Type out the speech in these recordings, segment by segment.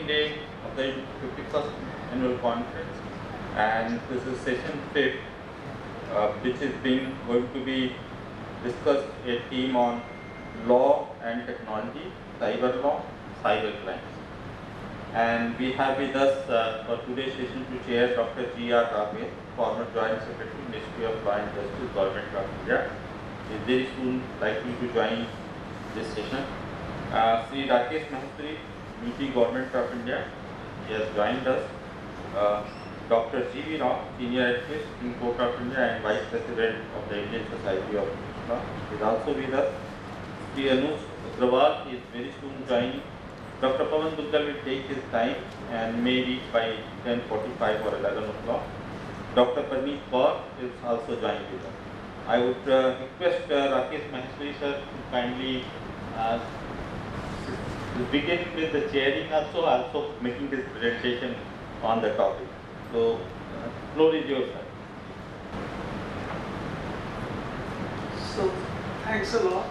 second day of the 51st annual conference, and this is session 5th, which is going to be discussed a theme on law and technology, cyber law, cyber crimes. And we have with us for today's session to chair Dr. G.R. Rave, former Joint Secretary, Ministry of Law and Justice, Government of India. He is very soon likely to join this session. Sri Rakesh Maheshwari, VP Government of India, he has joined us. Dr. G.V. Rao, Senior Advocate in Court of India and Vice President of the Indian Society of Law, is also with us. Sri Anuj Agrawal is very soon joining. Dr. Pawan Duggal will take his time and may reach by 10:45 or 11 o'clock. Dr. Parneet Kaur is also joining with us. I would request Rakesh Maheshwari sir to kindly begin with the chairing, also making his presentation on the topic. So, floor is yours, sir. So, thanks a lot.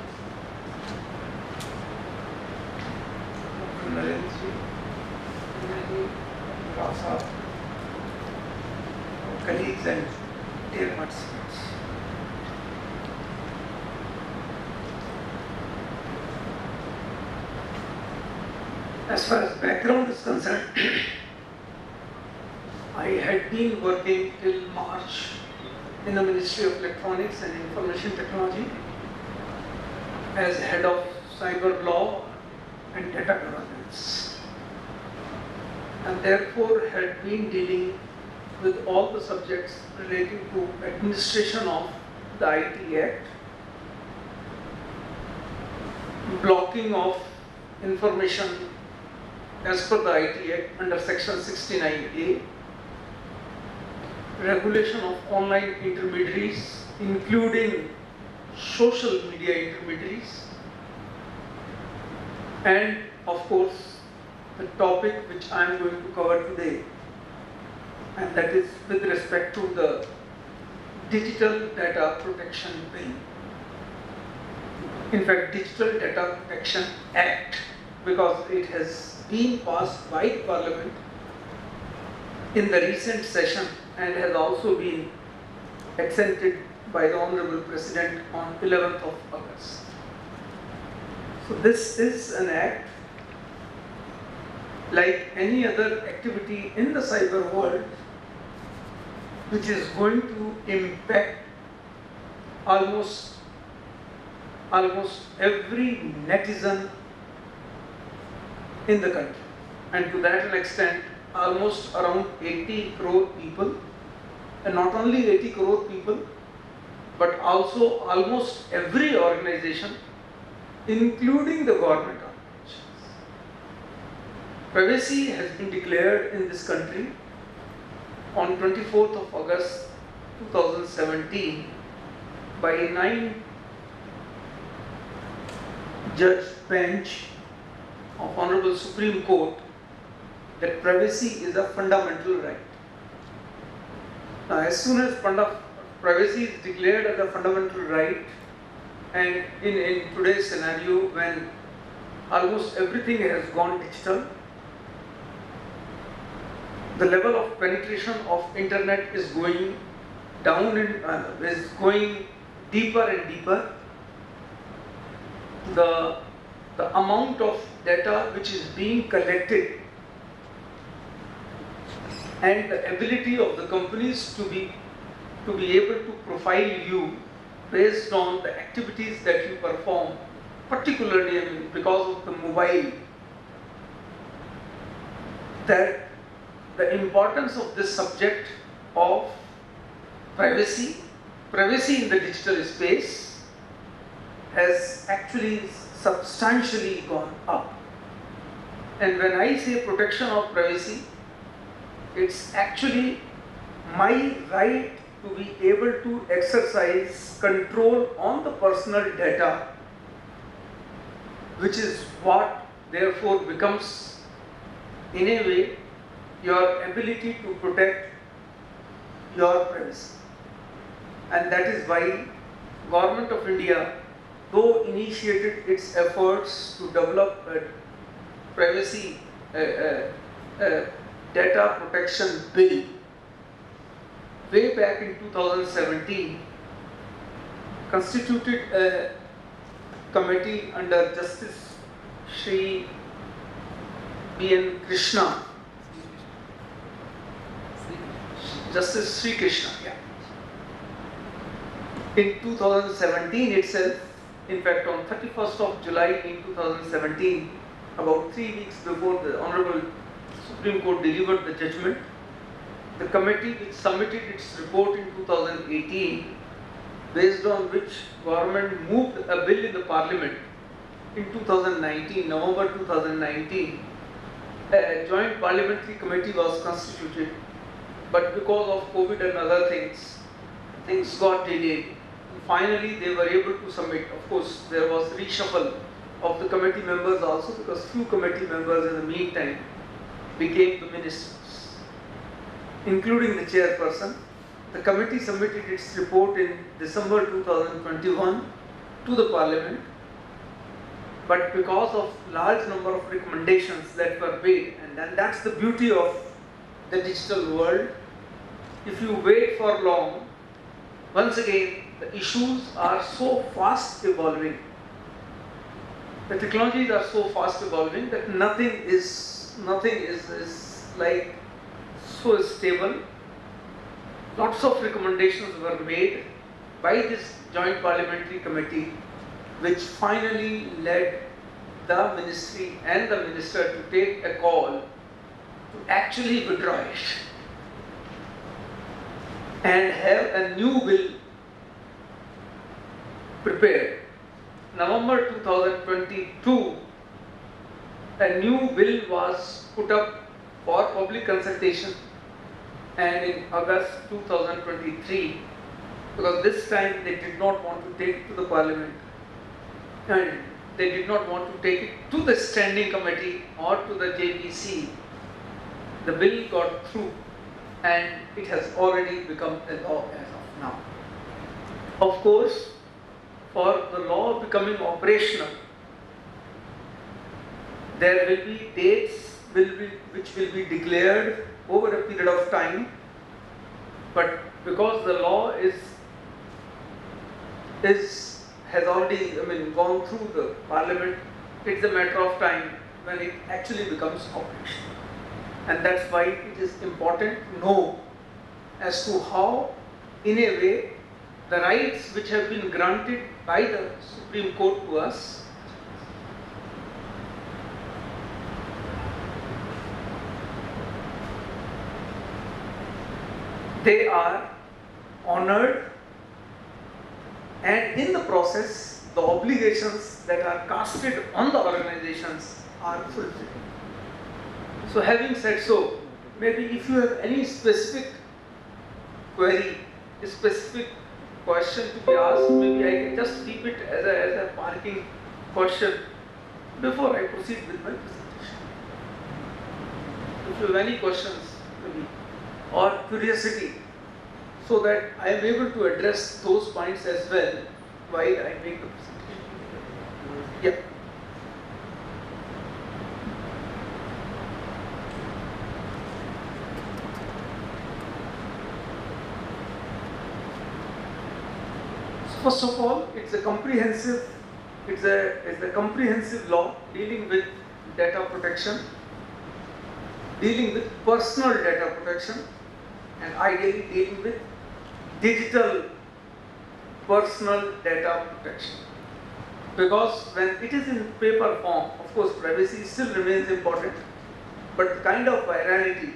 Colleagues and dear participants. As far as background is concerned, I had been working till March in the Ministry of Electronics and Information Technology as head of cyber law and data governance, and therefore had been dealing with all the subjects relating to administration of the IT Act, blocking of information as per the IT Act under section 69A, regulation of online intermediaries, including social media intermediaries, and of course the topic which I am going to cover today, and that is with respect to the Digital Data Protection Bill. In fact, Digital Data Protection Act, because it has been passed by the Parliament in the recent session and has also been accented by the Honorable President on 11th of August. So this is an act like any other activity in the cyber world which is going to impact almost every netizen in the country, and to that extent almost around 80 crore people, and not only 80 crore people but also almost every organization, including the government organizations. Privacy has been declared in this country on 24th of August 2017 by a 9-judge bench of Honorable Supreme Court that privacy is a fundamental right. Now, as soon as privacy is declared as a fundamental right, and in today's scenario when almost everything has gone digital, the level of penetration of internet is going down and is going deeper and deeper. The amount of data which is being collected and the ability of the companies to be able to profile you based on the activities that you perform, particularly because of the mobile, that the importance of this subject of privacy in the digital space has actually substantially gone up. And when I say protection of privacy, it's actually my right to be able to exercise control on the personal data, which is what therefore becomes in a way your ability to protect your privacy. And that is why Government of India, though initiated its efforts to develop a privacy Data Protection Bill way back in 2017 constituted a committee under Justice Shri B.N. Krishna, Justice Sri Krishna, yeah. In 2017 itself, in fact on 31st of July in 2017, about 3 weeks before the Honorable Supreme Court delivered the judgment, the committee which submitted its report in 2018, based on which government moved a bill in the parliament in 2019, November 2019, a joint parliamentary committee was constituted, but because of COVID and other things got delayed. Finally, they were able to submit. Of course, there was reshuffle of the committee members also, because few committee members in the meantime became the ministers, including the chairperson. The committee submitted its report in December 2021 to the parliament, but because of large number of recommendations that were made, and then that's the beauty of the digital world. If you wait for long, once again, the issues are so fast evolving, the technologies are so fast evolving that nothing is like so stable. Lots of recommendations were made by this joint parliamentary committee, which finally led the ministry and the minister to take a call to actually withdraw it and have a new bill prepared. November 2022, a new bill was put up for public consultation, and in August 2023, because this time they did not want to take it to the parliament and they did not want to take it to the standing committee or to the JPC, the bill got through and it has already become a law as of now. Of course, for the law becoming operational, there will be dates which will be declared over a period of time, but because the law has already gone through the parliament, it's a matter of time when it actually becomes operational. And that's why it is important to know as to how, in a way, the rights which have been granted by the Supreme Court to us they are honored, and in the process the obligations that are casted on the organizations are fulfilled. So having said so, maybe if you have any specific query, a specific question to be asked, maybe I can just keep it as a parking question before I proceed with my presentation. If you have any questions, maybe, or curiosity, so that I am able to address those points as well while I make the presentation. Yeah. First of all, it's a comprehensive law dealing with data protection, dealing with personal data protection, and ideally dealing with digital personal data protection. Because when it is in paper form, of course privacy still remains important, but the kind of virality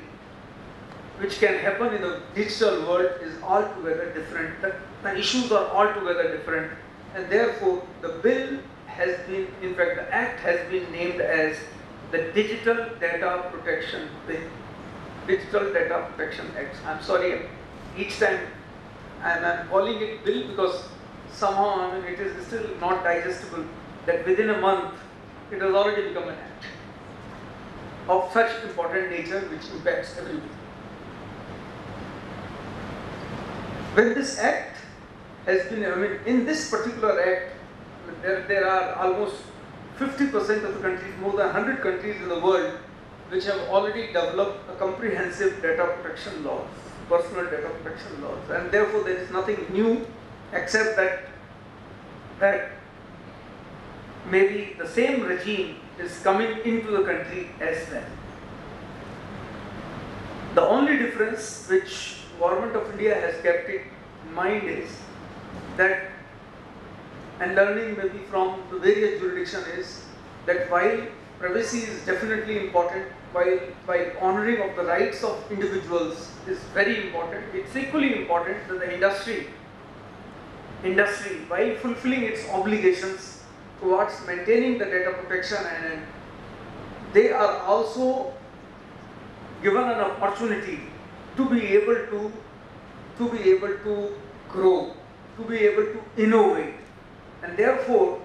which can happen in the digital world is altogether different. The issues are altogether different, and therefore the bill has been, in fact the act has been named as the Digital Data Protection Bill. Digital Data Protection Act. I'm sorry, each time I'm calling it bill because somehow it is still not digestible that within a month it has already become an act of such important nature which impacts everyone. When this act has been, in this particular act, there are almost 50% of the countries, more than 100 countries in the world which have already developed a comprehensive data protection laws, personal data protection laws, and therefore there is nothing new except that maybe the same regime is coming into the country as well. The only difference which Government of India has kept in mind is that, and learning maybe from the various jurisdictions, is that while privacy is definitely important, while honoring of the rights of individuals is very important, it's equally important that the industry, while fulfilling its obligations towards maintaining the data protection, and they are also given an opportunity to be able to grow, to be able to innovate, and therefore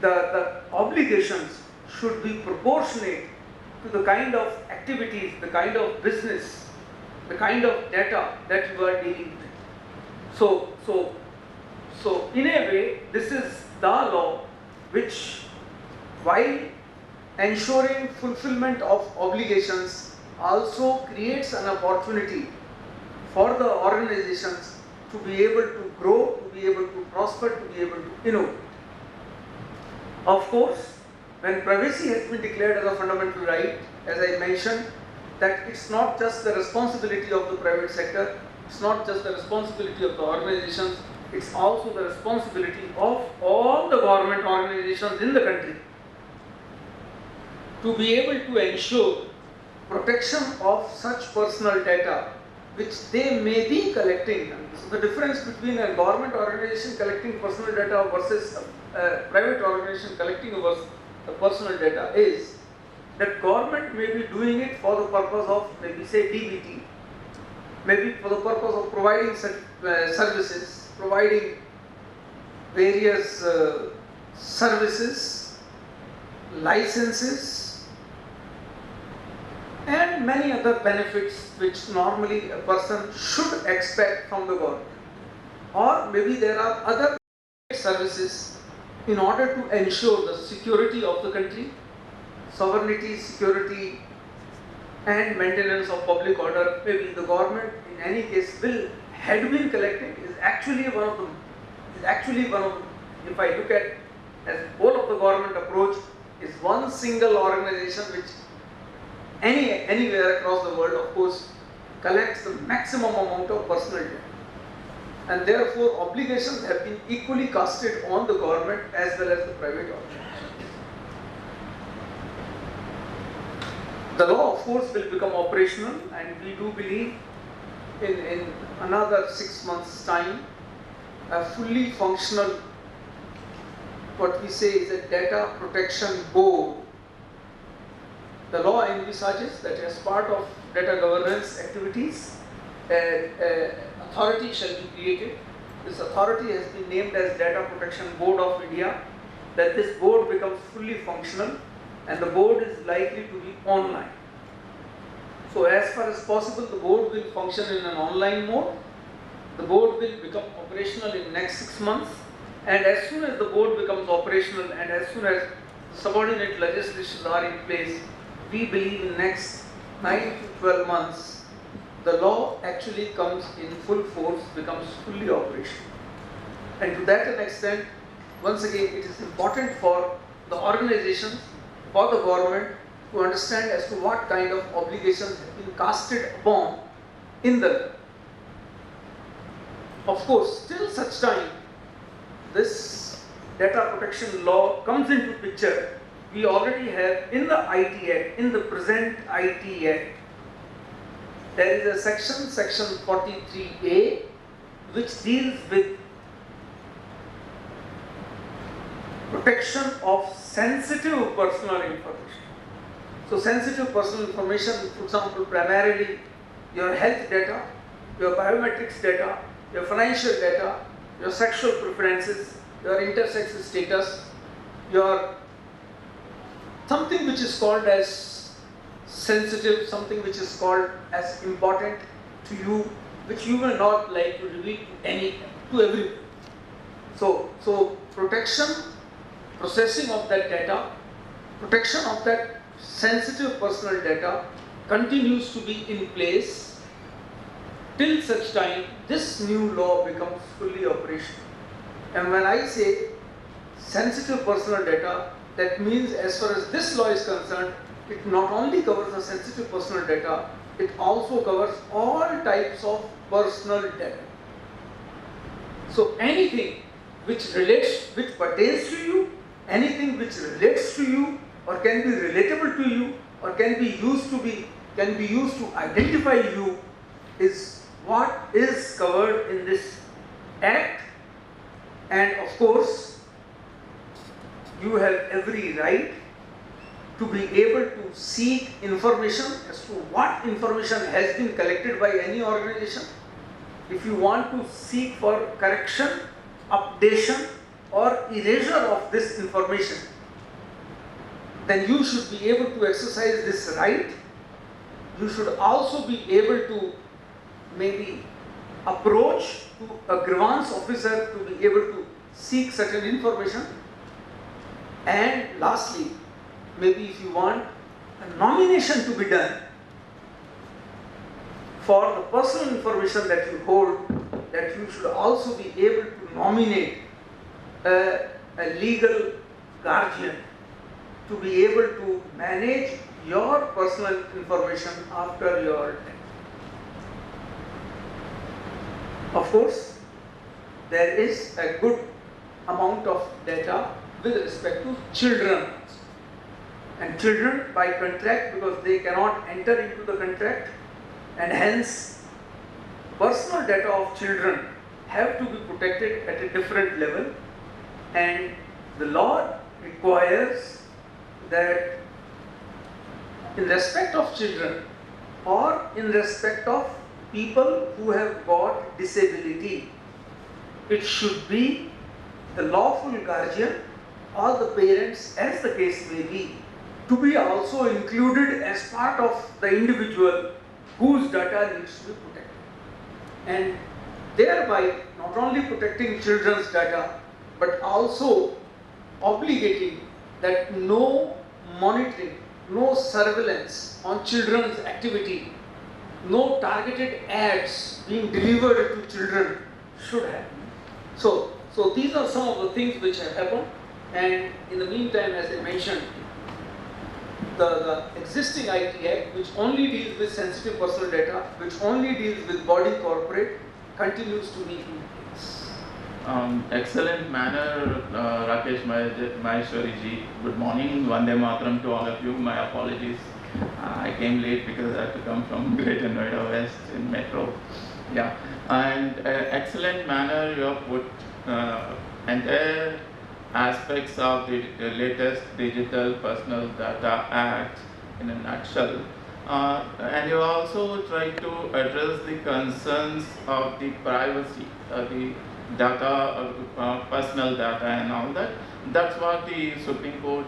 the obligations should be proportionate to the kind of activities, the kind of business, the kind of data that you are dealing with. So in a way, this is the law which, while ensuring fulfillment of obligations, also creates an opportunity for the organizations to be able to grow, to be able to prosper, to be able to innovate. Of course, when privacy has been declared as a fundamental right, as I mentioned, that it's not just the responsibility of the private sector, it's not just the responsibility of the organizations, it's also the responsibility of all the government organizations in the country to be able to ensure protection of such personal data which they may be collecting. So the difference between a government organization collecting personal data versus a private organization collecting a personal data is that government may be doing it for the purpose of, maybe say, DBT, maybe for the purpose of providing services, providing various services, licenses, and many other benefits which normally a person should expect from the government. Or maybe there are other services in order to ensure the security of the country, sovereignty, security, and maintenance of public order. Maybe the government, in any case, had been collecting, is actually one of them. If I look at as whole of the government approach, is one single organization which anywhere across the world, of course, collects the maximum amount of personal data. And therefore, obligations have been equally casted on the government as well as the private organizations. The law, of course, will become operational, and we do believe in another 6 months' time, a fully functional, what we say is a data protection board. The law envisages that as part of data governance activities, authority shall be created. This authority has been named as Data Protection Board of India, that this board becomes fully functional, and the board is likely to be online. So as far as possible, the board will function in an online mode. The board will become operational in next 6 months, and as soon as the board becomes operational and as soon as subordinate legislations are in place, we believe in next 9 to 12 months, the law actually comes in full force, becomes fully operational. And to that extent, once again, it is important for the organizations, for the government to understand as to what kind of obligations have been casted upon in the law. Of course, till such time this data protection law comes into picture, we already have in the IT Act, in the present IT Act, there is a section 43A, which deals with protection of sensitive personal information. So sensitive personal information, for example, primarily your health data, your biometrics data, your financial data, your sexual preferences, your intersex status, your something which is called as sensitive, something which is called as important to you, which you will not like to reveal to everyone. So protection, processing of that data, protection of that sensitive personal data continues to be in place till such time this new law becomes fully operational. And when I say sensitive personal data, that means as far as this law is concerned, it not only covers the sensitive personal data, it also covers all types of personal data. So anything which pertains to you, anything which relates to you, or can be relatable to you, or can be used to identify you, is what is covered in this act. And of course, you have every right to be able to seek information as to what information has been collected by any organization. If you want to seek for correction, updation, or erasure of this information, then you should be able to exercise this right. You should also be able to maybe approach to a grievance officer to be able to seek certain information. And lastly, maybe if you want a nomination to be done for the personal information that you hold, that you should also be able to nominate a legal guardian to be able to manage your personal information after your death. Of course, there is a good amount of data with respect to children. And children by contract, because they cannot enter into the contract, and hence personal data of children have to be protected at a different level, and the law requires that in respect of children or in respect of people who have got disability, it should be the lawful guardian or the parents, as the case may be, to be also included as part of the individual whose data needs to be protected. And thereby not only protecting children's data, but also obligating that no monitoring, no surveillance on children's activity, no targeted ads being delivered to children should happen. So these are some of the things which have happened, and in the meantime, as I mentioned, the existing IT Act, which only deals with sensitive personal data, which only deals with body corporate, continues to be in place. Excellent manner, Rakesh Maheshwari ji. Good morning, Vande Mataram to all of you. My apologies. I came late because I had to come from Greater Noida West in Metro. Yeah, and excellent manner you have put entire aspects of the latest Digital Personal Data Act in a nutshell. And you also try to address the concerns of the privacy, the data, personal data and all that. That's what the Supreme Court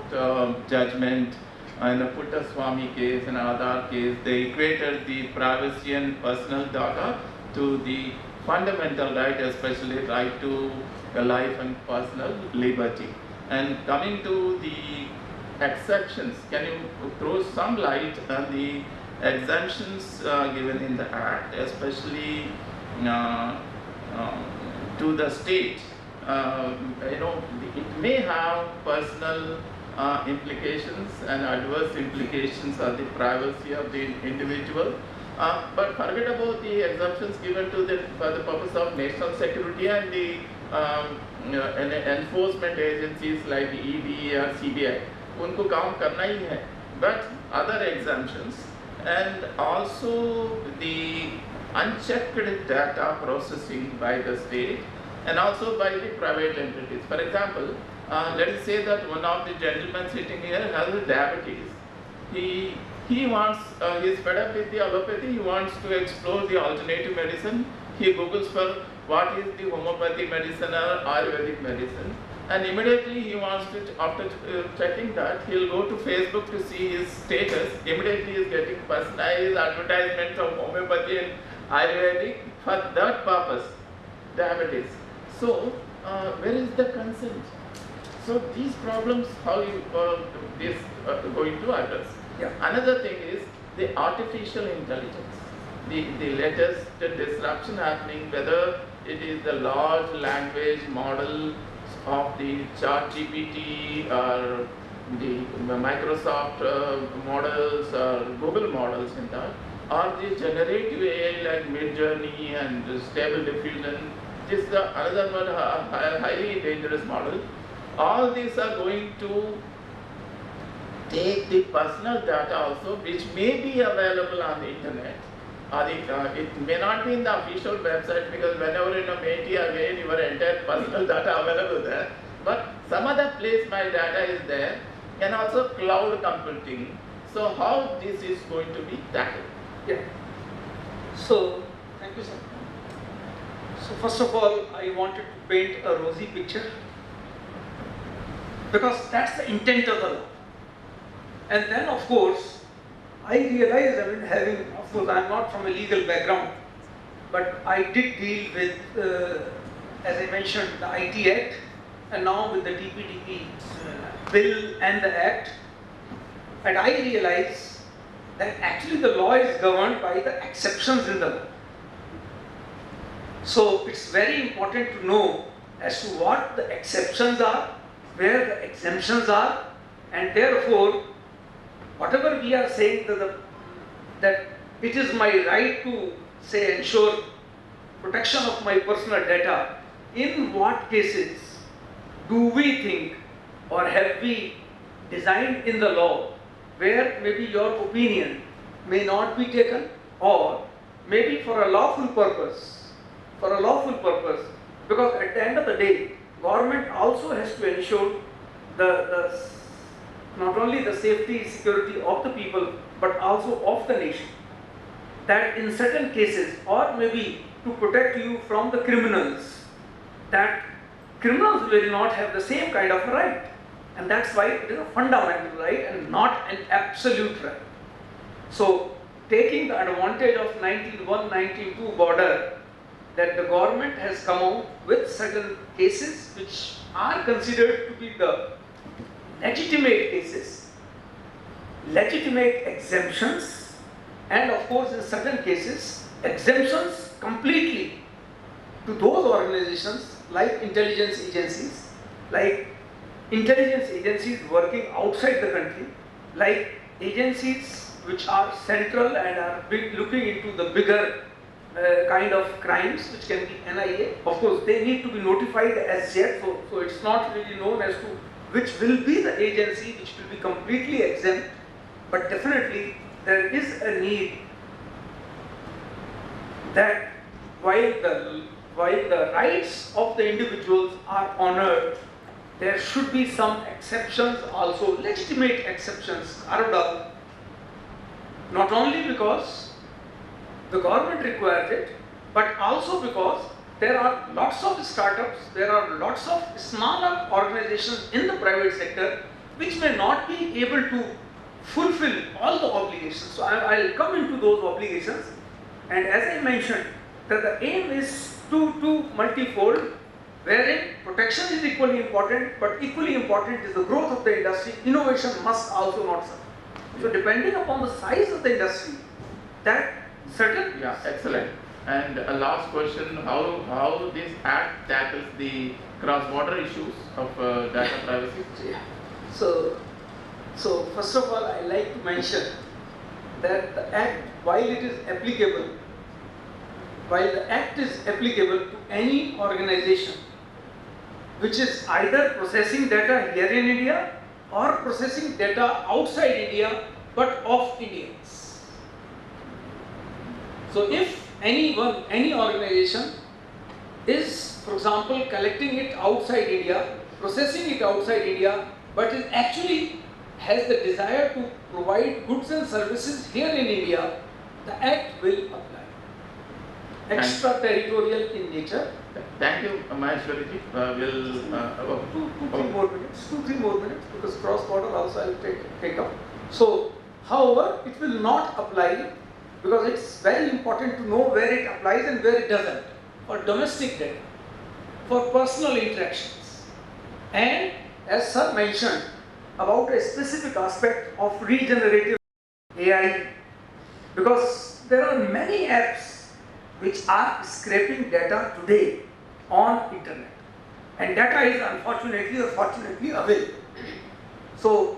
judgment in the Puttaswamy case and Aadhaar case, they equated the privacy and personal data to the fundamental right, especially right to life and personal liberty. And coming to the exceptions, can you throw some light on the exemptions given in the Act, especially to the state? It may have personal implications and adverse implications of the privacy of the individual. But forget about the exemptions given to for the purpose of national security and the enforcement agencies like the ED or CBI. उनको काम करना ही है. But other exemptions and also the unchecked data processing by the state and also by the private entities. For example, let us say that one of the gentlemen sitting here has diabetes. He wants, he is fed up with the allopathy, he wants to explore the alternative medicine. He Googles for what is the homeopathy medicine or Ayurvedic medicine, and immediately he wants to, after checking that, he'll go to Facebook to see his status. Immediately he is getting personalized advertisements of homeopathy and Ayurvedic for that purpose, diabetes. So, where is the consent? So these problems, how you this going to address? Yeah. Another thing is the artificial intelligence. The latest disruption happening, whether it is the large language model of the ChatGPT or the Microsoft models or Google models in that, or the generative AI like Midjourney and Stable Diffusion, this is the another one, highly dangerous model. All these are going to take the personal data also, which may be available on the internet, or it may not be in the official website, because whenever in a Meti again your entire personal data available there, but some other place my data is there, and also cloud computing. So how this is going to be tackled? Yeah. So, thank you, sir. So first of all, I wanted to paint a rosy picture, because that's the intent of the law. And then, of course, I realized, of course, I'm not from a legal background, but I did deal with, as I mentioned, the IT Act, and now with the TPDP bill and the Act, and I realized that actually the law is governed by the exceptions in the law. So it's very important to know as to what the exceptions are, where the exemptions are, and therefore, whatever we are saying that it is my right to say ensure protection of my personal data, in what cases do we think or have we designed in the law where maybe your opinion may not be taken, or maybe for a lawful purpose, because at the end of the day, government also has to ensure not only the safety, security of the people, but also of the nation. That in certain cases, or maybe to protect you from the criminals, that criminals will not have the same kind of right. And that's why it is a fundamental right and not an absolute right. So, taking the advantage of 1901-1902 border, that the government has come out with certain cases which are considered to be the legitimate cases, legitimate exemptions, and of course in certain cases exemptions completely to those organizations like intelligence agencies, working outside the country, like agencies which are central and are looking into the bigger kind of crimes, which can be NIA. Of course, they need to be notified as yet, so it's not really known as to which will be the agency which will be completely exempt, but definitely there is a need that while the rights of the individuals are honored, there should be some exceptions also, legitimate exceptions carved out, not only because the government requires it, but also because there are lots of startups, there are lots of smaller organizations in the private sector which may not be able to fulfill all the obligations. So I'll come into those obligations, and as I mentioned, that the aim is to multifold, wherein protection is equally important, but equally important is the growth of the industry. Innovation must also not suffer. So depending upon the size of the industry, that certain... Yeah, excellent. And a last question, how this act tackles the cross-border issues of data privacy? Yeah. So first of all, I like to mention that the act, while the act is applicable to any organization which is either processing data here in India or processing data outside India but of Indians. So if any organization is, for example, collecting it outside India, processing it outside India, but it actually has the desire to provide goods and services here in India, the act will apply. Extraterritorial in nature. Thank you, Maheshwariji. We'll two, three more minutes, because cross-border also I will take up. So, however, it will not apply, because it's very important to know where it applies and where it doesn't. For domestic data, for personal interactions, and as sir mentioned, about a specific aspect of regenerative AI, because there are many apps which are scraping data today on internet, and data is unfortunately or fortunately available. So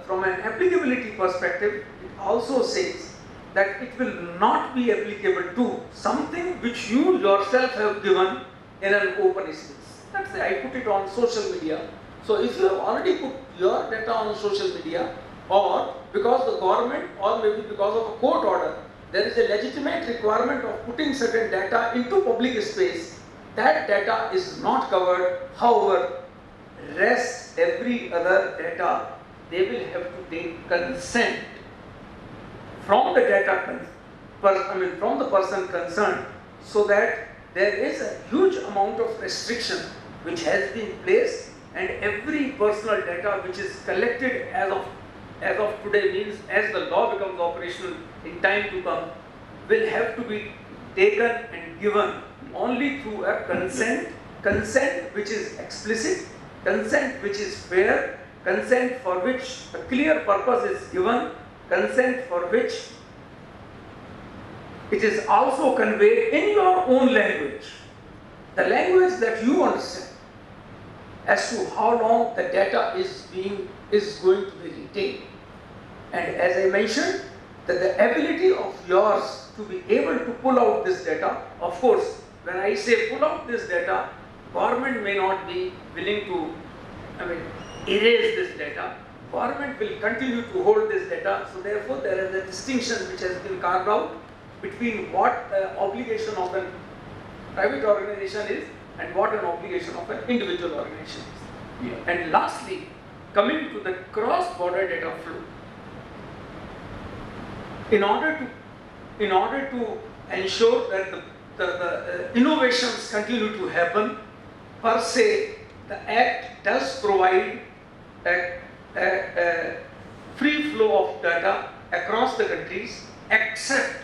from an applicability perspective, it also says that it will not be applicable to something which you yourself have given in an open space. Let's say I put it on social media. So if you have already put your data on social media, or because the government or maybe because of a court order, there is a legitimate requirement of putting certain data into public space, that data is not covered. However, rest every other data, they will have to take consent from the from the person concerned, so that there is a huge amount of restriction which has been placed, and every personal data which is collected as of today, means as the law becomes operational in time to come, will have to be taken and given only through a consent which is explicit, consent which is fair, consent for which a clear purpose is given, consent for which it is also conveyed in your own language, the language that you understand, as to how long the data is going to be retained. And as I mentioned, that the ability of yours to be able to pull out this data, of course, when I say pull out this data, government may not be willing to, erase this data. Government will continue to hold this data. So therefore, there is a distinction which has been carved out between what obligation of a private organization is and what an obligation of an individual organization is. Yeah. And lastly, coming to the cross-border data flow, in order to ensure that the innovations continue to happen, per se, the Act does provide a free flow of data across the countries, except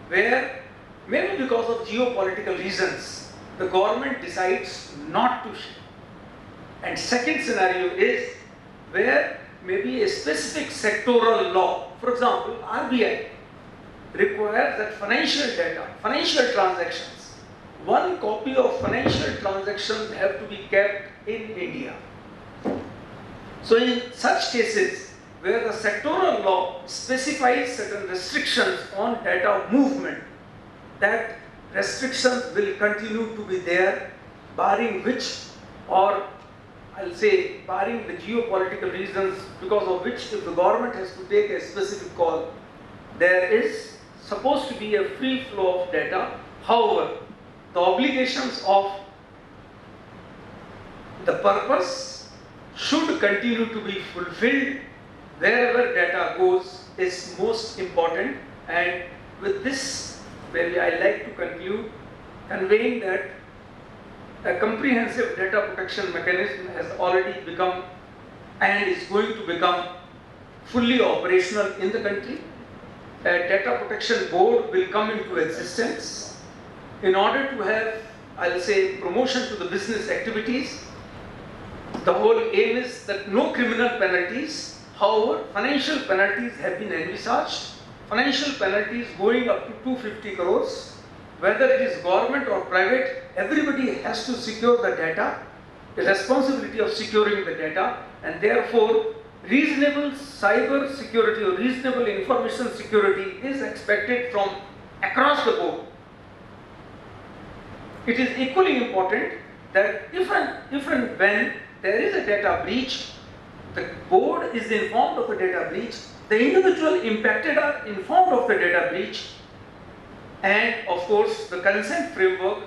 where, maybe because of geopolitical reasons, the government decides not to share. And second scenario is where maybe a specific sectoral law, for example, RBI requires that financial data, financial transactions, one copy of financial transactions have to be kept in India. So in such cases where the sectoral law specifies certain restrictions on data movement, that restrictions will continue to be there, barring which, or I'll say barring the geopolitical reasons because of which, if the government has to take a specific call, there is supposed to be a free flow of data. However, the obligations of the purpose should continue to be fulfilled. Wherever data goes is most important. And with this, maybe I like to conclude conveying that a comprehensive data protection mechanism has already become and is going to become fully operational in the country. A data protection board will come into existence in order to have, I'll say, promotion to the business activities. The whole aim is that no criminal penalties. However, financial penalties have been envisaged. Financial penalties going up to 250 crores. Whether it is government or private, everybody has to secure the data, the responsibility of securing the data, and therefore reasonable cyber security or reasonable information security is expected from across the board. It is equally important that if and when there is a data breach, the board is informed of the data breach, the individual impacted are informed of the data breach, and of course the consent framework,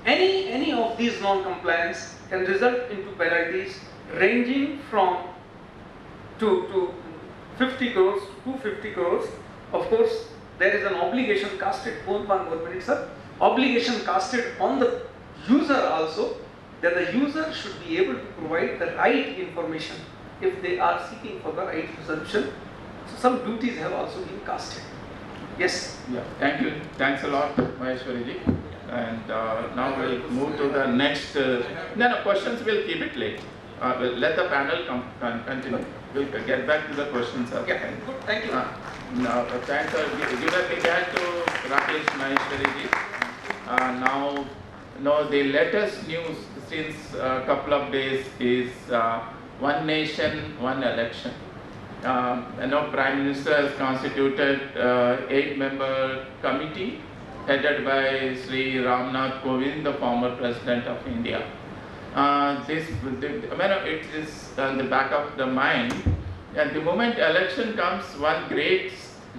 any of these non-compliance can result into penalties ranging from to 50 crores to 250 crores. Of course, there is an obligation casted obligation casted on the user also, that the user should be able to provide the right information if they are seeking for the right resolution. So some duties have also been casted. Yes. Yeah. Thank you. Thanks a lot, Maheshwari ji. And now we'll move to the next. No, questions we'll keep it late. let the panel continue. We'll get back to the questions. Yeah, good, thank you. Now, thanks. Give a big hand to Rakesh Maheshwari ji. Now, the latest news since a couple of days is one nation, one election. Prime Minister has constituted 8-member committee headed by Sri Ramnath Kovind, the former President of India. It is on the back of the mind. At the moment election comes, one great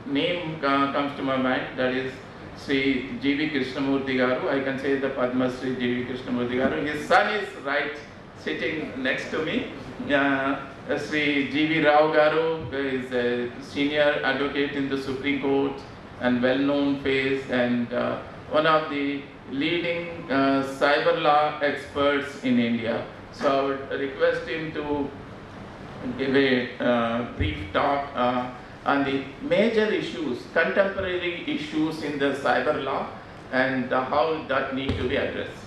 name comes to my mind, that is Sri G.V. Krishnamurthy Garu. I can say the Padma Sri G.V. Krishnamurthy Garu. His son is right sitting next to me. Sri G.V. Rao Garu is a senior advocate in the Supreme Court and well-known face, and one of the leading cyber law experts in India. So I would request him to give a brief talk on the major issues, contemporary issues in the cyber law, and how that need to be addressed.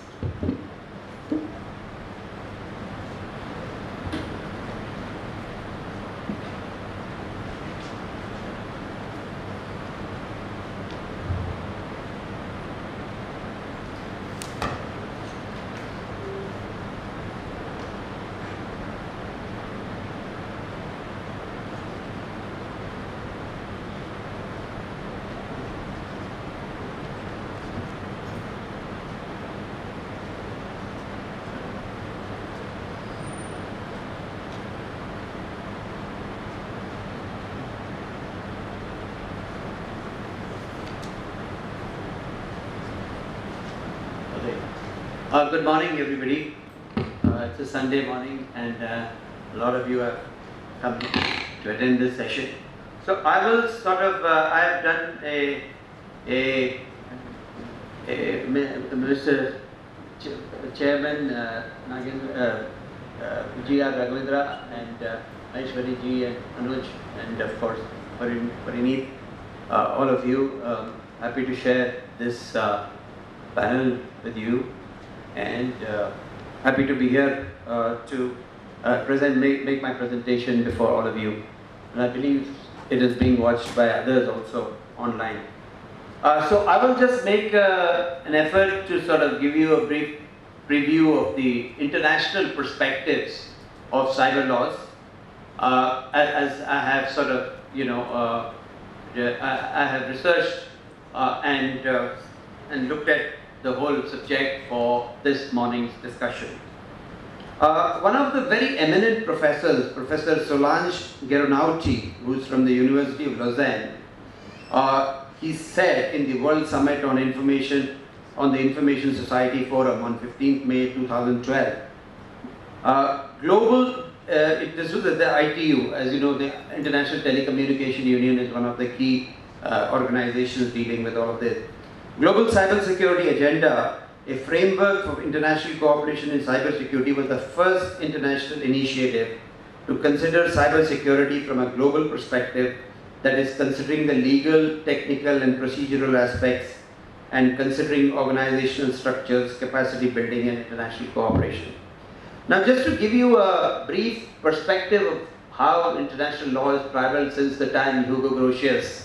Good morning, everybody. It's a Sunday morning, and a lot of you have come to attend this session. So I will sort of, I have done Mr. Chairman G.R. Raghavendra and Aishwari ji and Anuj, and of course Parineet, all of you, happy to share this panel with you, and happy to be here to make my presentation before all of you. And I believe it is being watched by others also online. So I will just make an effort to sort of give you a brief preview of the international perspectives of cyber laws, as I have sort of, I have researched and looked at the whole subject for this morning's discussion. One of the very eminent professors, Professor Solange Geronauti, who's from the University of Lausanne, he said in the World Summit on Information, on the Information Society Forum on 15th May 2012, this was at the ITU, as you know, the International Telecommunication Union is one of the key organizations dealing with all of this. Global Cybersecurity Agenda, a framework for international cooperation in cybersecurity, was the first international initiative to consider cybersecurity from a global perspective, that is considering the legal, technical and procedural aspects, and considering organizational structures, capacity building and international cooperation. Now, just to give you a brief perspective of how international law has traveled since the time Hugo Grotius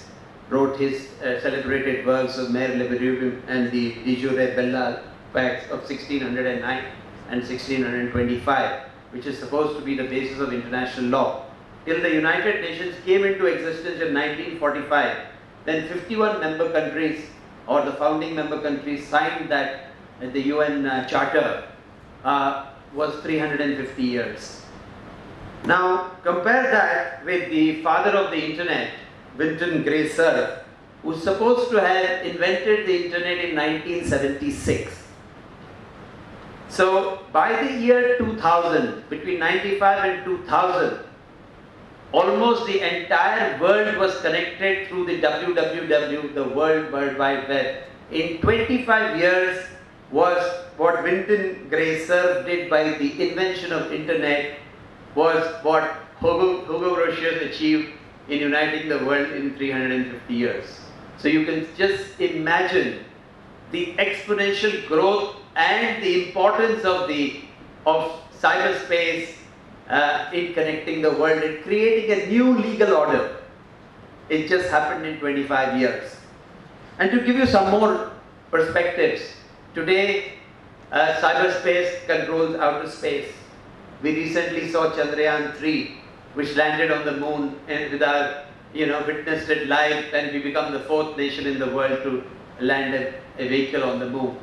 wrote his celebrated works of Mare Liberum and the De Jure Bella Pacts of 1609 and 1625, which is supposed to be the basis of international law, till the United Nations came into existence in 1945. Then 51 member countries, or the founding member countries, signed that the UN Charter, was 350 years. Now compare that with the father of the internet, Winton Gray Cerf, who's supposed to have invented the internet in 1976. So by the year 2000, between 95 and 2000, almost the entire world was connected through the WWW, the World Wide Web. In 25 years was what Winton Gray Cerf did by the invention of internet, was what Hugo Grotius achieved in uniting the world in 350 years. So you can just imagine the exponential growth and the importance of cyberspace in connecting the world and creating a new legal order. It just happened in 25 years. And to give you some more perspectives, today cyberspace controls outer space. We recently saw Chandrayaan 3, which landed on the moon, and with our, witnessed it live, and we become the 4th nation in the world to land a vehicle on the moon,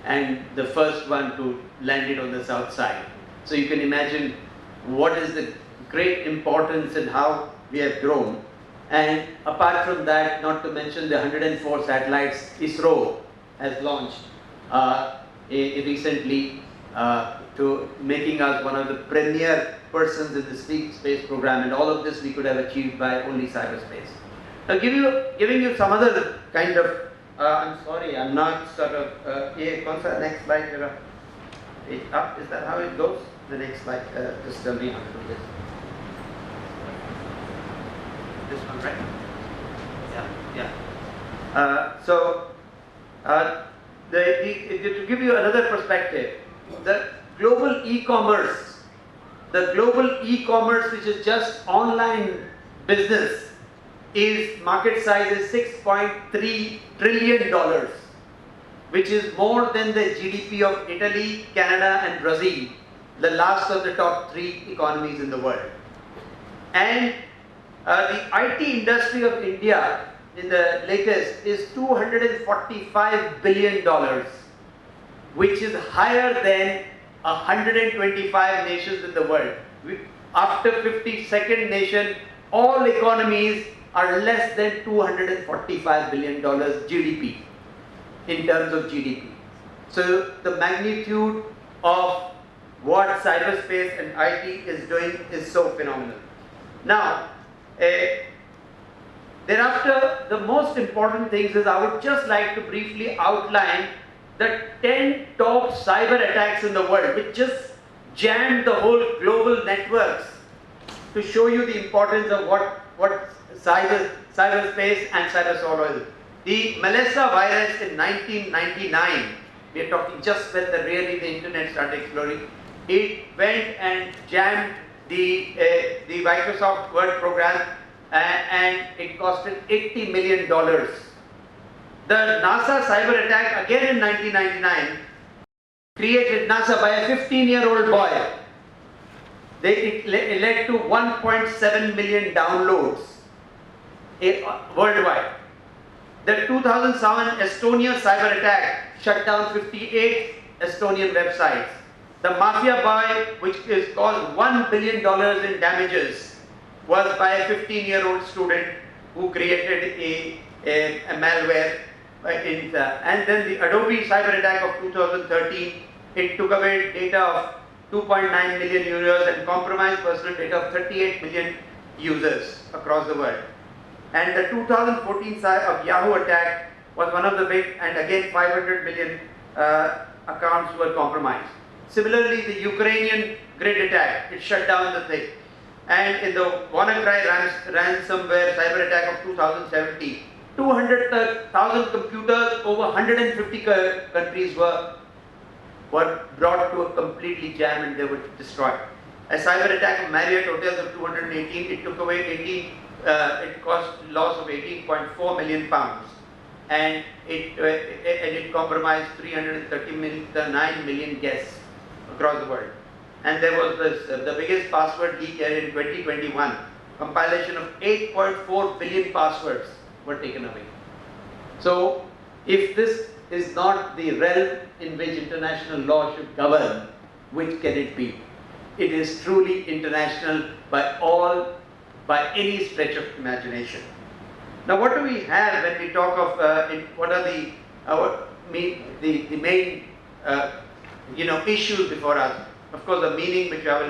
and the first one to land it on the south side. So you can imagine what is the great importance and how we have grown. And apart from that, not to mention the 104 satellites ISRO has launched recently, to making us one of the premier persons in the space program, and all of this we could have achieved by only cyberspace. Now giving you some other kind of, I'm sorry, I'm not sort of, next slide, up, is that how it goes? The next slide, just tell me how to do this. This one, right? Yeah. To give you another perspective, the global e-commerce, which is just online business, is market size is $6.3 trillion, which is more than the GDP of Italy, Canada and Brazil, the last of the top 3 economies in the world. And the IT industry of India in the latest is $245 billion, which is higher than 125 nations in the world. After 52nd nation, all economies are less than $245 billion GDP in terms of GDP. So the magnitude of what cyberspace and IT is doing is so phenomenal. Now, thereafter, the most important things is I would just like to briefly outline the 10 top cyber attacks in the world, which just jammed the whole global networks, to show you the importance of what cyberspace and cyber soil is. The Melissa virus in 1999, we are talking just when the internet started exploring, it went and jammed the Microsoft Word program, and it costed $80 million. The NASA cyber attack again in 1999 created NASA by a 15-year-old boy. It led to 1.7 million downloads worldwide. The 2007 Estonia cyber attack shut down 58 Estonian websites. The mafia boy, which is caused $1 billion in damages, was by a 15-year-old student who created a malware. And then the Adobe cyber attack of 2013, it took away data of 2.9 million users and compromised personal data of 38 million users across the world. And the 2014 of Yahoo attack was one of the big, and again 500 million accounts were compromised. Similarly, the Ukrainian grid attack, it shut down the thing. And in the WannaCry ransomware cyber attack of 2017, 200,000 computers over 150 countries were brought to a completely jam, and they were destroyed. A cyber attack of Marriott hotels of 218, it took away it cost loss of 18.4 million pounds, and it compromised 339 million guests across the world. And there was the biggest password leak here in 2021. Compilation of 8.4 billion passwords were taken away. So, if this is not the realm in which international law should govern, which can it be? It is truly international by any stretch of imagination. Now, what do we have when we talk of what are the main issues before us? Of course, the meaning, which I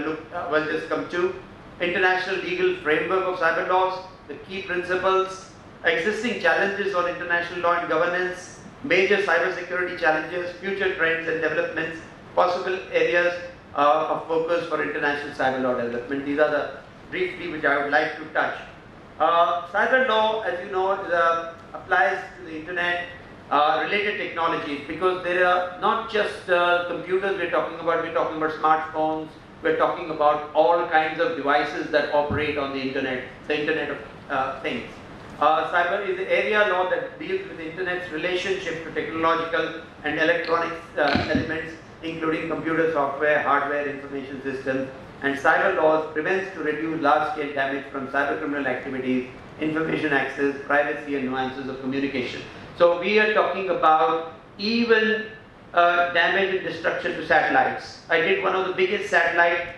will just come to, international legal framework of cyber laws, the key principles, existing challenges on international law and governance, major cybersecurity challenges, future trends and developments, possible areas of focus for international cyber law development. These are the briefly which I would like to touch. Cyber law, as you know, applies to the internet related technologies, because there are not just computers we're talking about smartphones, we're talking about all kinds of devices that operate on the Internet of Things. Cyber is the area law that deals with the Internet's relationship to technological and electronic elements, including computer software, hardware, information systems, and cyber laws prevents to reduce large-scale damage from cyber criminal activities, information access, privacy, and nuances of communication. So we are talking about even damage and destruction to satellites. I did one of the biggest satellite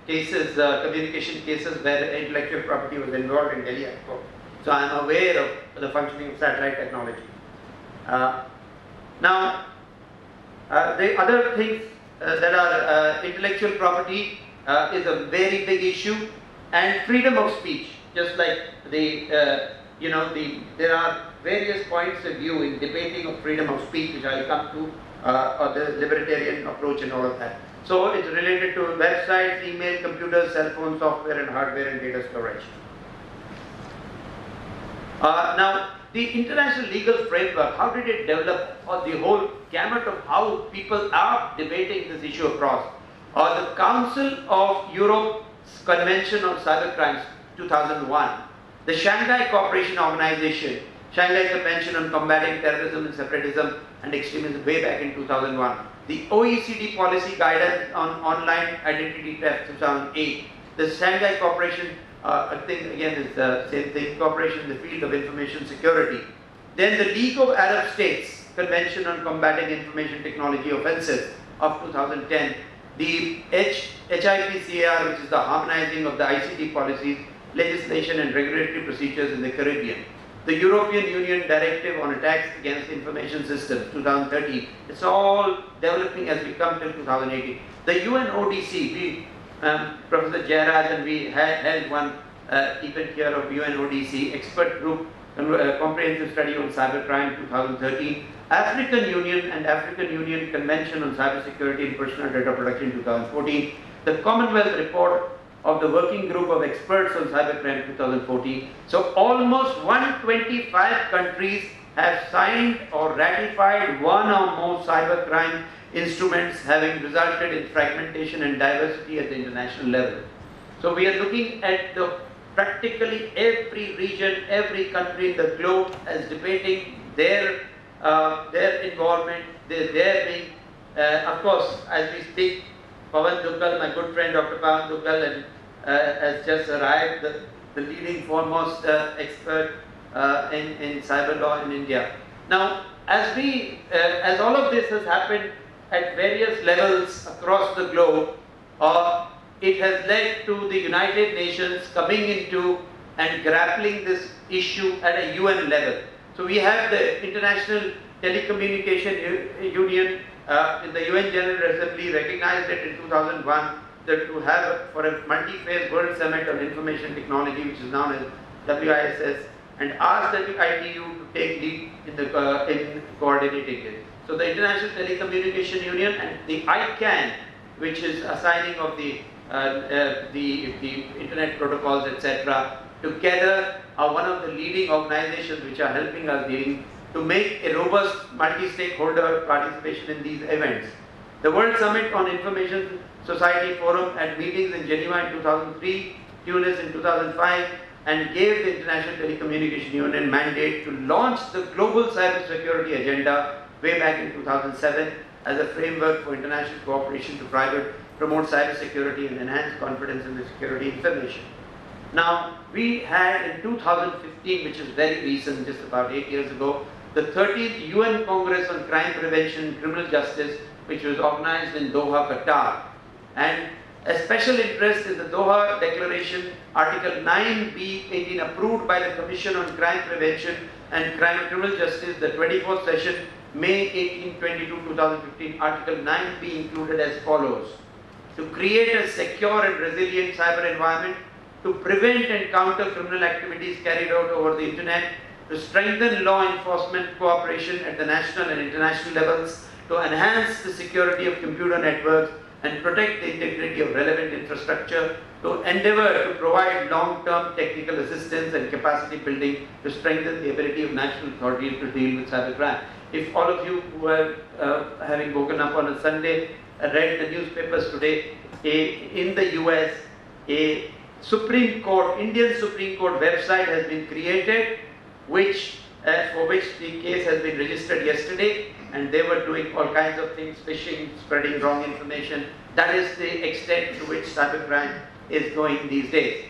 cases, communication cases where intellectual property was involved in Delhi Airport. So I am aware of the functioning of satellite technology. Now, the other things that are intellectual property is a very big issue, and freedom of speech. Just like there are various points of view in debating of freedom of speech, which I'll come to, or the libertarian approach and all of that. So it's related to websites, email, computers, cell phone, software and hardware, and data storage. Now, the international legal framework, how did it develop, or the whole gamut of how people are debating this issue across? The Council of Europe's Convention on Cybercrimes, 2001, the Shanghai Cooperation Organization, Shanghai Convention on Combating Terrorism and Separatism and Extremism way back in 2001, the OECD Policy Guidance on Online Identity Theft 2008, the Shanghai Cooperation, I think again is the same thing, cooperation in the field of information security. Then the League of Arab States Convention on Combating Information Technology Offenses of 2010, the HIPCAR, which is the harmonizing of the ICT policies, legislation and regulatory procedures in the Caribbean. The European Union Directive on Attacks Against Information Systems, 2013. It's all developing as we come till 2018. The UNODC, Professor Jairaj and we held one event here of UNODC, expert group, comprehensive study on cybercrime, 2013. African Union and African Union Convention on Cybersecurity and Personal Data Protection, 2014. The Commonwealth Report of the Working Group of Experts on Cybercrime, 2014. So almost 125 countries have signed or ratified one or more cybercrime instruments, having resulted in fragmentation and diversity at the international level. So we are looking at practically every region, every country in the globe as debating their involvement, their being, of course, as we speak, Pawan Duggal, my good friend Dr. Pawan Duggal, has just arrived, the leading foremost expert in cyber law in India. Now, as all of this has happened at various levels across the globe, it has led to the United Nations coming into and grappling this issue at a UN level. So we have the International Telecommunication Union, the UN General Assembly recognized it in 2001 that to have for a multi-phase World Summit on Information Technology, which is known as WISS, and asked the ITU to take lead in coordinating it. So the International Telecommunication Union and the ICANN, which is assigning of the internet protocols, etc., together are one of the leading organizations which are helping us to make a robust multi-stakeholder participation in these events. The World Summit on Information Society Forum had meetings in Geneva in 2003, Tunis in 2005, and gave the International Telecommunication Union mandate to launch the Global Cybersecurity Agenda way back in 2007 as a framework for international cooperation to promote cybersecurity and enhance confidence in the security information. Now, we had in 2015, which is very recent, just about 8 years ago, the 30th UN Congress on Crime Prevention and Criminal Justice, which was organized in Doha, Qatar. And a special interest is the Doha Declaration, Article 9B18, approved by the Commission on Crime Prevention and Criminal Justice, the 24th session, May 18, 22, 2015. Article 9B included as follows: to create a secure and resilient cyber environment, to prevent and counter criminal activities carried out over the internet, to strengthen law enforcement cooperation at the national and international levels, to enhance the security of computer networks and protect the integrity of relevant infrastructure, to endeavor to provide long-term technical assistance and capacity building to strengthen the ability of national authorities to deal with cybercrime. If all of you who are having woken up on a Sunday, read the newspapers today, in the US, a Supreme Court, Indian Supreme Court website has been created, which for which the case has been registered yesterday, and they were doing all kinds of things, phishing, spreading wrong information. That is the extent to which cybercrime is going these days.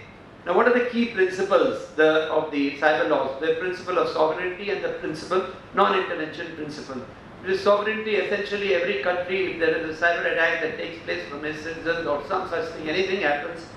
Now, what are the key principles of the cyber laws? The principle of sovereignty and the principle, non-intervention principle. With sovereignty, essentially every country, if there is a cyber attack that takes place from its citizens or some such thing, anything happens,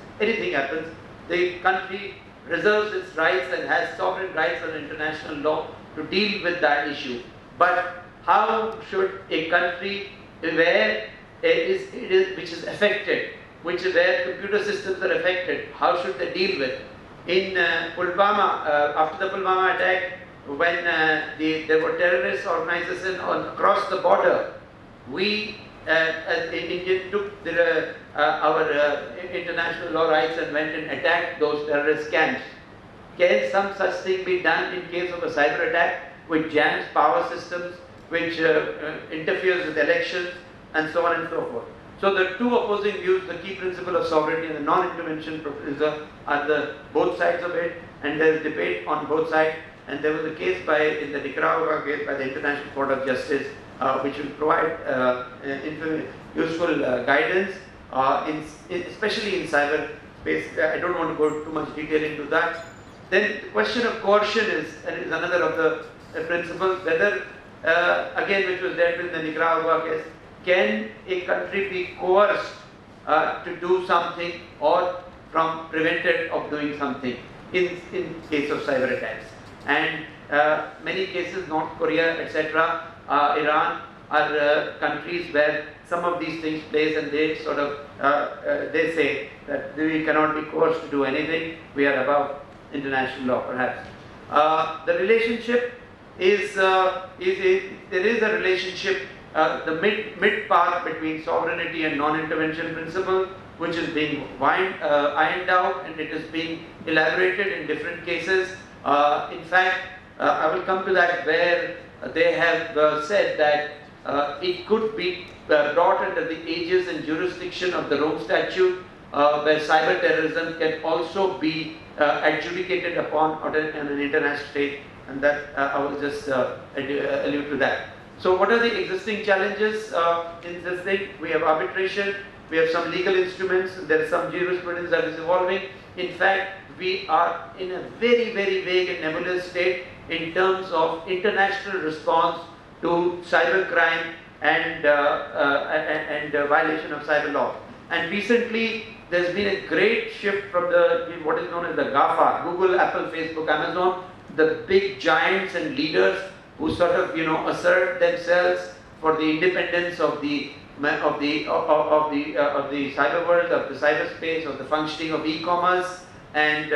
the country reserves its rights and has sovereign rights under international law to deal with that issue. But how should a country where which is affected, where computer systems are affected, how should they deal with? In Pulwama, after the Pulwama attack, when there were terrorist organizations across the border, we in India took our international law rights and went and attacked those terrorist camps. Can some such thing be done in case of a cyber attack which jams power systems, which interferes with elections, and so on and so forth? So the two opposing views, the key principle of sovereignty and the non-intervention are both sides of it, and there is debate on both sides. And there was a case in the Nicaragua case by the International Court of Justice, which will provide useful guidance, especially in cyber space. I don't want to go too much detail into that. Then the question of coercion is another of the principles. Whether, again, which was dealt with in the Nicaragua case, can a country be coerced to do something or prevented of doing something in case of cyber attacks? And many cases, North Korea, etc., Iran are countries where some of these things place, and they sort of they say that we cannot be coerced to do anything. We are above international law, perhaps. The relationship is there is a relationship, the mid part between sovereignty and non-intervention principle, which is being ironed out, and it is being elaborated in different cases. In fact, I will come to that, where they have said that it could be brought under the aegis and jurisdiction of the Rome Statute, where cyber terrorism can also be adjudicated upon on an international stage, and that I will just allude to that. So what are the existing challenges in this thing? We have arbitration, we have some legal instruments, there is some jurisprudence that is evolving. In fact, we are in a very, very vague and nebulous state in terms of international response to cybercrime and violation of cyber law. And recently, there's been a great shift from what is known as the GAFA, Google, Apple, Facebook, Amazon, the big giants and leaders who sort of assert themselves for the independence of the cyber world, of the cyberspace, of the functioning of e-commerce, and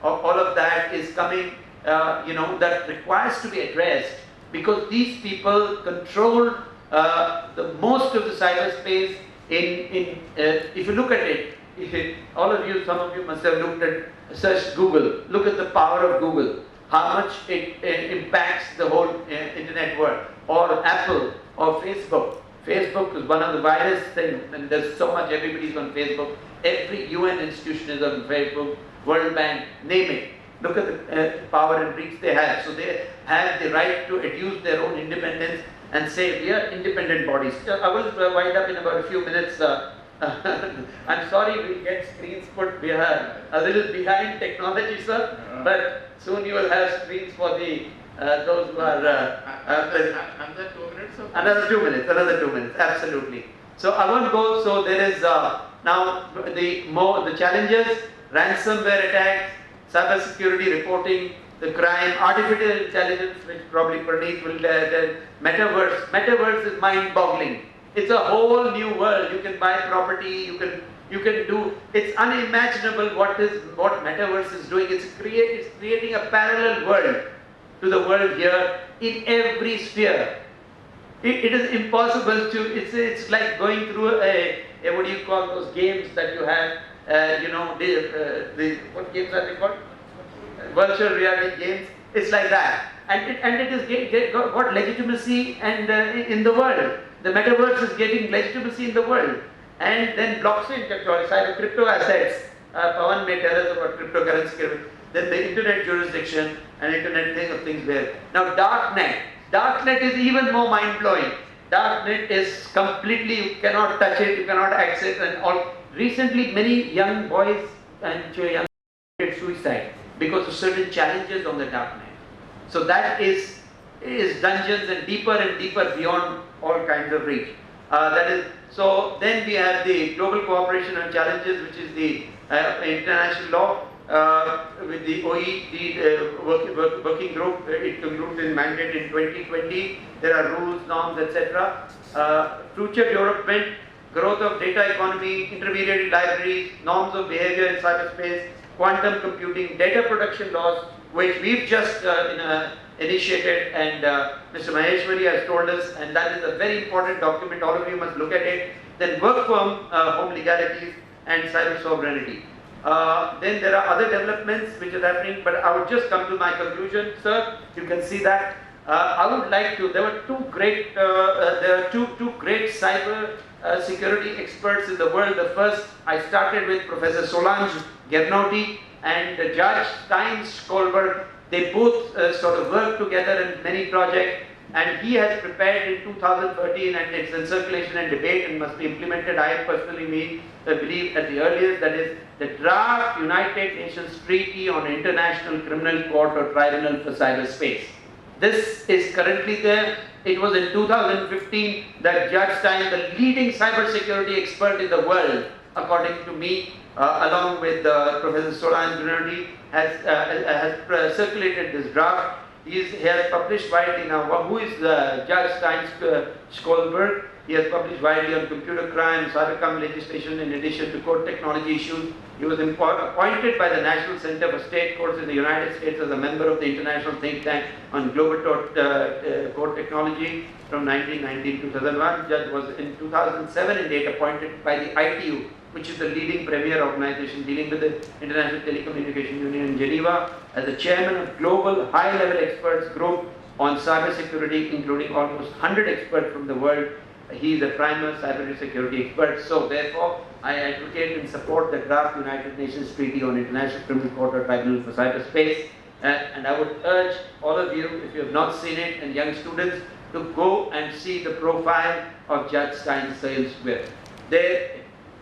all of that is coming, that requires to be addressed, because these people control the most of the cyberspace. If you look at it, some of you must have searched Google. Look at the power of Google, how much it impacts the whole internet world, or Apple, or Facebook. Facebook is one of the widest things, and there's so much, everybody's on Facebook. Every UN institution is on Facebook, World Bank, name it. Look at the power and reach they have. So they have the right to adduce their own independence and say we are independent bodies. I will wind up in about a few minutes. I'm sorry we'll get screens put behind, a little behind technology, sir, but soon you will have screens for the those who are another 2 minutes. Another 2 minutes, absolutely. So I won't go. So there is now the challenges: ransomware attacks, cybersecurity reporting, the crime, artificial intelligence, which probably Praneeth will metaverse. Metaverse is mind-boggling. It's a whole new world. You can buy property. You can do. It's unimaginable what metaverse is doing. It's creating a parallel world to the world here in every sphere. It is impossible to. It's like going through a what do you call those games that you have? What games are they called? Virtual reality games. It's like that, and it is got legitimacy and in the world. The metaverse is getting legitimacy in the world. and then blockchain technology, side of crypto assets. Pawan may tell us about cryptocurrency. Then the internet jurisdiction and internet thing of things there. Now darknet. Darknet is even more mind-blowing. Darknet is completely, you cannot touch it, you cannot access, and all. Recently many young boys and young committed suicide because of certain challenges on the darknet. So that is dungeons and deeper beyond all kinds of reach. That is, so then we have the global cooperation on challenges, which is the international law with the OECD working group. It concluded in mandate in 2020. There are rules, norms, etc. Future development, growth of data economy, intermediary libraries, norms of behavior in cyberspace, quantum computing, data protection laws, which we've just initiated, and Mr. Maheshwari has told us, and that is a very important document. All of you must look at it. Then work firm home legalities and cyber sovereignty. Then there are other developments which are happening, but I would just come to my conclusion, sir. You can see that. I would like to. There were two great cyber security experts in the world. The first, I started with Professor Solange Gernauty and Judge Stein Skolberg. They both sort of worked together in many projects, and he has prepared in 2013, and it's in circulation and debate and must be implemented. I personally believe at the earliest, that is the draft United Nations Treaty on International Criminal Court or Tribunal for Cyberspace. This is currently there. It was in 2015 that Judge Stein, the leading cybersecurity expert in the world, according to me, along with Professor Solange Gernauty, has circulated this draft. He has published widely now. Who is Judge Stein Skolberg? He has published widely on computer crime, cybercrime legislation, in addition to court technology issues. He was appointed by the National Center for State Courts in the United States as a member of the International Think Tank on Global Court Technology from 1990 to 2001. Judge was in 2007 and 8 appointed by the ITU, which is the leading premier organization dealing with the International Telecommunication Union in Geneva, as the chairman of global high-level experts group on cybersecurity, including almost 100 experts from the world. He is a primer cybersecurity expert. So therefore, I advocate and support the draft United Nations Treaty on International Criminal Court or Tribunal for Cyberspace. And I would urge all of you, if you have not seen it, and young students, to go and see the profile of Judge Stein Skolberg. There,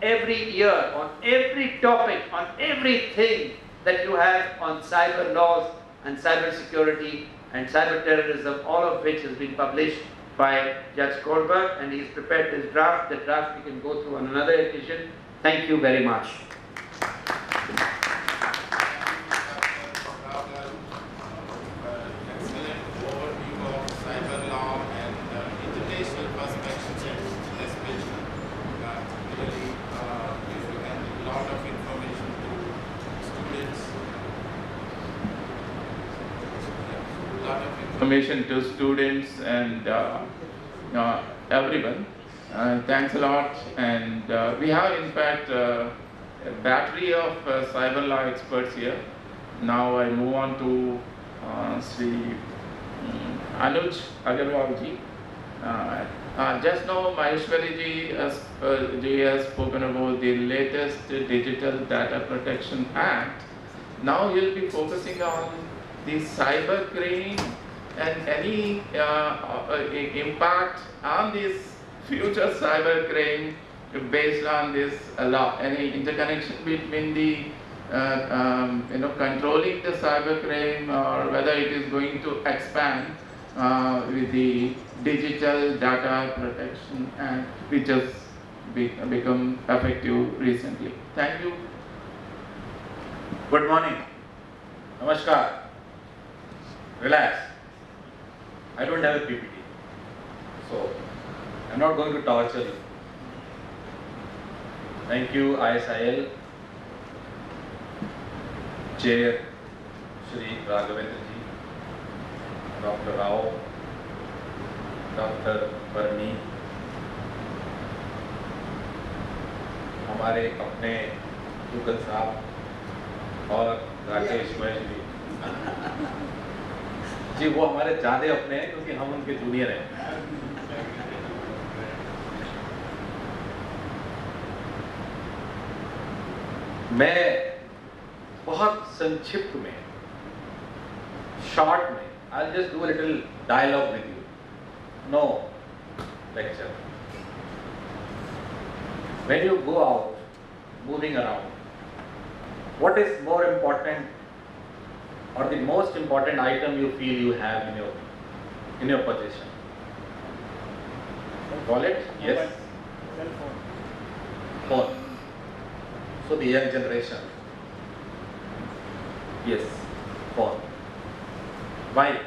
every year, on every topic, on everything that you have on cyber laws and cyber security and cyber terrorism, all of which has been published by Judge Skolberg, and he's prepared this draft. The draft we can go through on another occasion. Thank you very much. Excellent overview of cyber law and international perspective, especially really you've given a lot of information to students. A lot of Information to students and everyone. Thanks a lot. And we have in fact a battery of cyber law experts here. Now I move on to Sri Anuj Agarwalji. Just now Maheshwari ji has spoken about the latest Digital Data Protection Act. Now he will be focusing on the cyber crime and any impact on this future cyber crime based on this law, any interconnection between the controlling the cyber crime, or whether it is going to expand with the Digital Data Protection Act, which has become effective recently. Thank you. Good morning. Namaskar. Relax. I don't have a PPT, so I'm not going to torture you. Thank you, ISIL Chair Shri Raghavendra ji, Dr. Rao, Dr. Barni, हमारे अपने जुगल साहब और राकेश महeshwari जी, वो हमारे ज़्यादा अपने हैं क्योंकि हम उनके जूनियर हैं। मैं बहुत संक्षिप्त में, शॉर्ट में, I'll just do a little dialogue with you. No lecture. When you go out, moving around, what is more important or the most important item you feel you have in your possession? Wallet? Yes. Cell phone. Phone. So the young generation. Yes, phone. Why?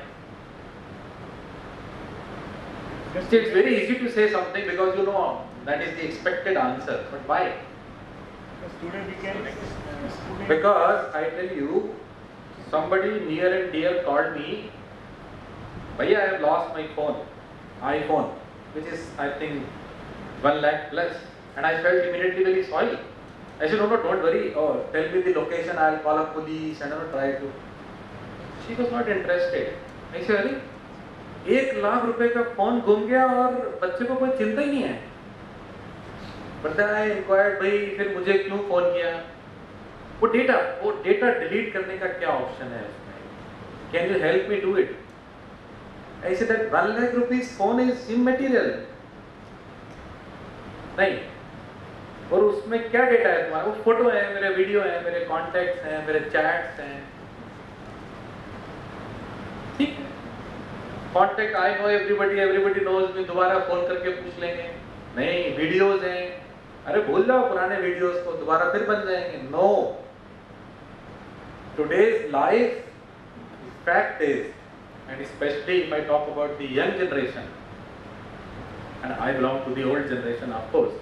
See, it's very easy to say something because you know that is the expected answer. But why? Today we can. Because I tell you, somebody near and dear called me, Bhaiya, I have lost my phone, iPhone, which is I think 1 lakh plus, and I felt immediately very sorry. I said, no, don't worry, oh, tell me the location, I'll call up police and I'll try to. She was not interested. I said, अरे 1 लाख रुपए का phone गुम गया और बच्चे को कोई चिंता ही नहीं है. But then I inquired, भाई फिर मुझे क्यों फोन किया? वो डेटा डिलीट करने का क्या ऑप्शन है उसमें? Can you help me do it? I said that 1 lakh rupees phone is immaterial. नहीं. और उसमें क्या डेटा है तुम्हारा? वो फोटो है, मेरे वीडियो है, मेरे कॉन्टैक्ट्स हैं, मेरे चैट्स हैं. ठीक है. Contact I know everybody knows में, दोबारा फोन करके पूछ लेंगे. नहीं, वीडियोज हैं, अरे भूल जाओ पुराने वीडियोज को, दोबारा फिर बन जाएंगे. No. Today's life, fact is, and especially if I talk about the young generation, and I belong to the old generation, of course,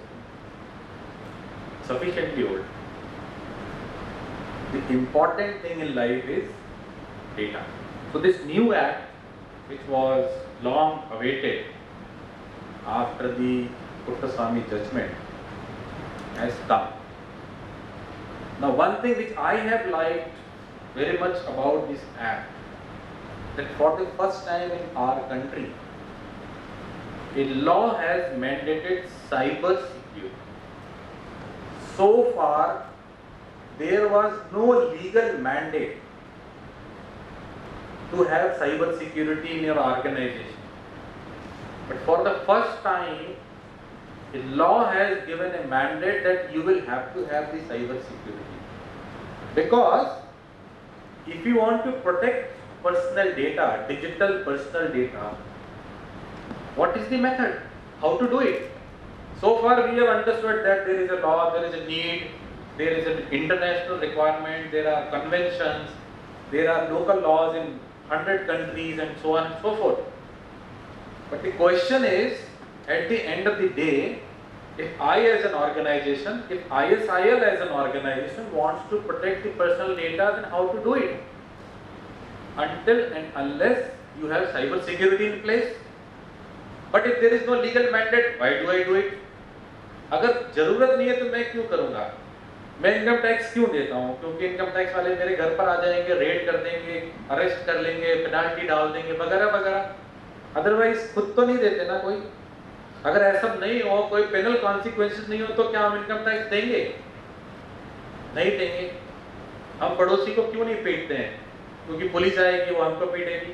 sufficiently old. The important thing in life is data. So this new act, which was long awaited after the Puttaswamy judgment, has come. Now one thing which I have liked very much about this act, that for the first time in our country, a law has mandated cyber security. So far, there was no legal mandate to have cyber security in your organization. But for the first time, the law has given a mandate that you will have to have the cyber security. Because if you want to protect personal data, digital personal data, what is the method? How to do it? So far we have understood that there is a law, there is a need, there is an international requirement, there are conventions, there are local laws in 100 countries and so on and so forth. But the question is, at the end of the day, if I as an organization, if ISIL as an organization wants to protect the personal data, then how to do it? Until and unless you have cyber security in place. But if there is no legal mandate, why do I do it? अगर जरूरत नहीं है तो मैं क्यों करूँगा? मैं income tax क्यों देता हूँ? क्योंकि इनकम टैक्स वाले मेरे घर पर आ जाएंगे, रेड कर देंगे, अरेस्ट कर लेंगे, पेनाल्टी डाल देंगे, वगैरह वगैरह. अदरवाइज खुद तो नहीं देते ना कोई. अगर ऐसा नहीं हो, कोई पेनल कॉन्सिक्वेंसेस नहीं हो, तो क्या हम इनकम टैक्स देंगे? नहीं देंगे. हम पड़ोसी को क्यों नहीं पीटते हैं? क्योंकि पुलिस आएगी, वो हमको पीटेगी.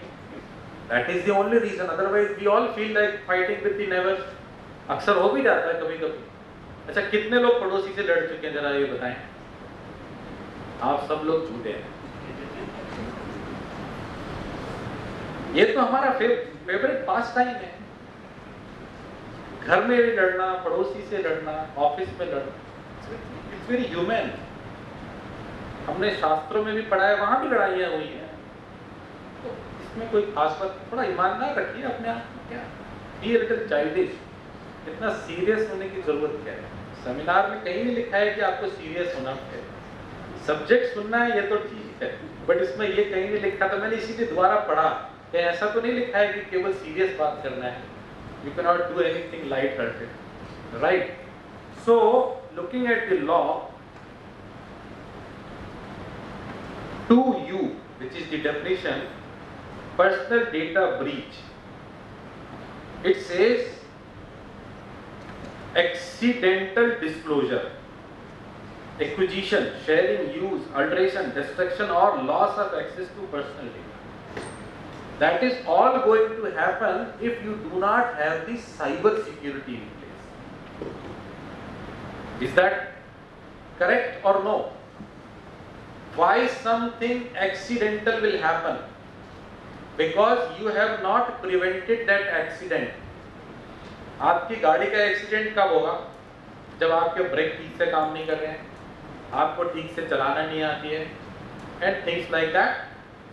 That is the only reason. Otherwise, we all feel like fighting with the neighbors. अक्सर हो भी जाता है कभी कभी. अच्छा, कितने लोग पड़ोसी से लड़ चुके हैं, जरा ये बताएं. आप सब लोग झूठे हैं. ये तो हमारा फेवरेट पास टाइम है. घर में भी लड़ना, पड़ोसी से लड़ना, ऑफिस में लड़ना. It's very human. हमने शास्त्रों में भी पढ़ा है, वहां भी लड़ाइयाँ हुई हैं. तो इसमें कोई खास बात, थोड़ा ईमानदार रखिए अपने आप में. क्या बी अ लिटिल चाइल्डिश. इतना सीरियस होने की जरूरत क्या है? सेमिनार में कहीं नहीं लिखा है कि आपको सीरियस होना है. सब्जेक्ट सुनना है, ये तो ठीक है, बट इसमें ये कहीं नहीं लिखा. तो मैंने इसीलिए दोबारा पढ़ा कि ऐसा तो नहीं लिखा है कि केवल सीरियस बात करना है. You cannot do anything light-hearted, right? So, looking at the law, 2U, which is the definition, personal data breach. It says accidental disclosure. acquisition, sharing, use, alteration, destruction or loss of access to personal data. That is all going to happen if you do not have the cyber security in place. Is that correct or no? Why something accidental will happen? Because you have not prevented that accident. आपकी गाड़ी का accident कब होगा? जब आपके break ठीक से काम नहीं कर रहे हैं, आपको ठीक से चलाना नहीं आती है, and things like that.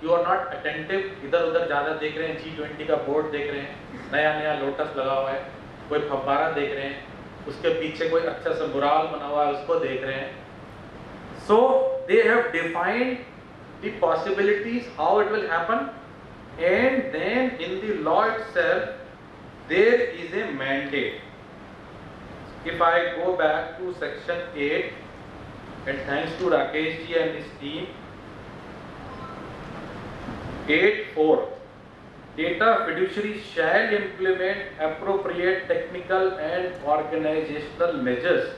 You are not attentive, इधर उधर ज़्यादा देख रहे हैं, G20 का बोर्ड देख रहे हैं, नया नया लोटस लगा हुआ है, कोई फव्वारा देख रहे हैं, उसके पीछे कोई अच्छा सा मुराल बना हुआ है, उसको देख रहे हैं. So they have defined the possibilities how it will happen, and then in the law itself there is a mandate. If I go back to section 8, and thanks to Rakesh ji and his team, 8.4, data fiduciaries shall implement appropriate technical and organizational measures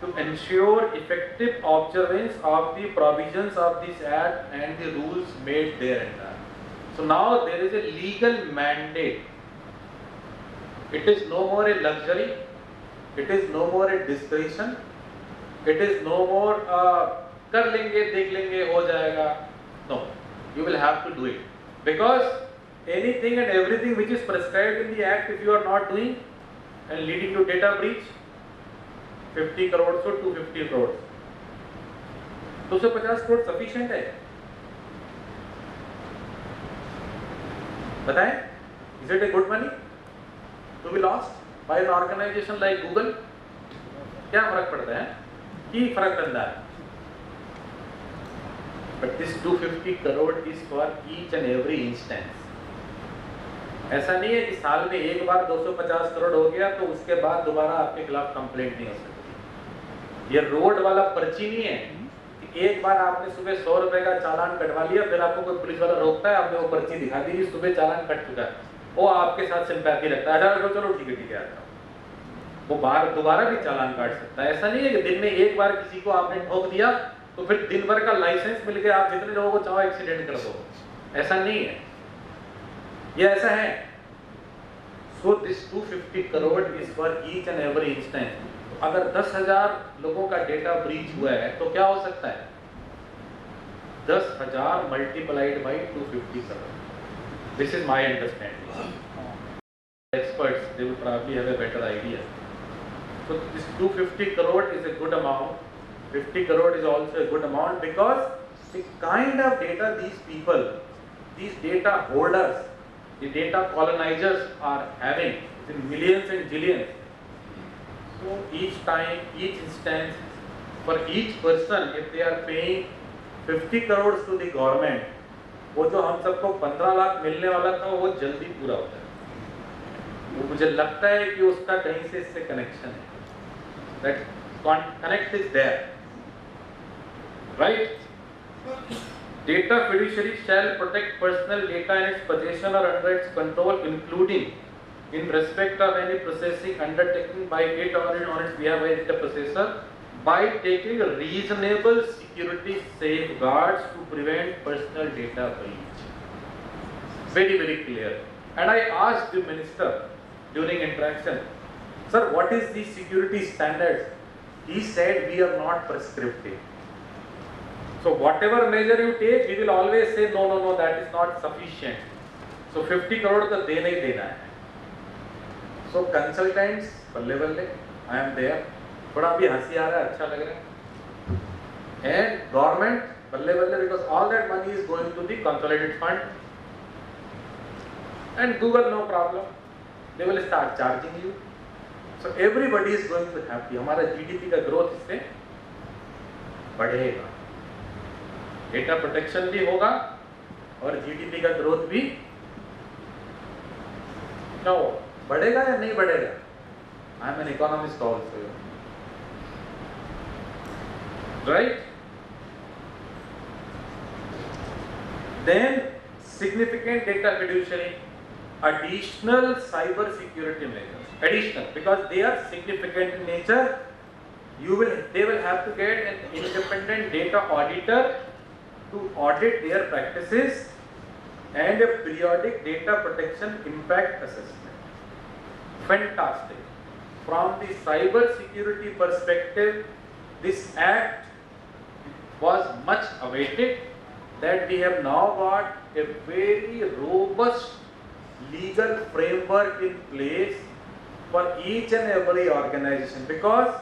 to ensure effective observance of the provisions of this Act and the rules made thereunder. So now there is a legal mandate. It is no more a luxury, it is no more a discretion, it is no more कर लेंगे, देख लेंगे, हो जाएगा. No, you will have to do it, because anything and everything which is prescribed in the Act, if you are not doing and leading to data breach, 50 crores or 250 crores, 250 crores sufficient है. बताएं, is it a good money to be lost by an organization like Google? क्या फर्क पड़ता है? की फर्क पड़ता है? But this 250 crore is for each and every instance. ऐसा नहीं है कि साल में एक बार 250 करोड़ हो गया तो उसके बाद दोबारा आपके खिलाफ कंप्लेंट नहीं हो सकती. ये रोड वाला पर्ची नहीं है कि एक बार आपने सुबह 100 रुपए का चालान कटवा लिया, फिर आपको कोई पुलिस वाला रोकता है, आपने वो पर्ची दिखा दी कि सुबह चालान कट चुका है, वो आपके साथ सिंपैथी रखता है, अच्छा चलो ठीक है आता हूँ, वो बार दोबारा भी चालान काट सकता है. ऐसा नहीं है कि दिन में एक बार किसी को आपने ठोक दिया तो फिर दिन भर का लाइसेंस मिल गया, आप जितने लोगों को चाहो एक्सीडेंट कर दो. ऐसा नहीं है, ये ऐसा है. So this 250 crore is for each and every instance. अगर 10,000 लोगों का डेटा ब्रीच हुआ है तो क्या हो सकता है? 10,000 multiplied by 250 crore. This is my understanding. Experts, they will probably have a better idea. So this 250 crore is a good amount. 50 crore is also a good amount, because the kind of data these people, these data holders, the data colonizers are having in millions and zillions. So each time, each instance, for each person, if they are paying 50 crores to the government, वो जो हम सबको 15 लाख मिलने वाला था वो जल्दी पूरा होता है. वो मुझे लगता है कि उसका कहीं से इससे कनेक्शन है. That connect is there, right? Data fiduciary shall protect personal data in its possession or under its control, including in respect of any processing undertaken by it or on its behalf by its possessor, by taking reasonable security safeguards to prevent personal data breach. Very, very clear. And I asked the minister during interaction, sir, what is the security standards? He said, we are not prescriptive. So whatever measure you take, we will always say, no, no, no, that is not sufficient. So 50 crore तो देना ही देना है. So consultants, बल्ले बल्ले, I am there. थोड़ा अभी हंसी आ रहा है, अच्छा लग रहा है. And government, बल्ले बल्ले, because all that money is going to the consolidated fund. And Google, no problem. They will start charging you. So everybody is going to happy. हमारा GDP का growth इससे बढ़ेगा. डेटा प्रोटेक्शन भी होगा और GDP का ग्रोथ भी क्या हो, बढ़ेगा या नहीं बढ़ेगा? I am an economist also, right? Then significant data fiduciary, additional cyber security measures, additional, because they are significant in nature, they will have to get an independent data auditor to audit their practices and a periodic data protection impact assessment. Fantastic. From the cyber security perspective, this act was much awaited, that we have now got a very robust legal framework in place for each and every organization, because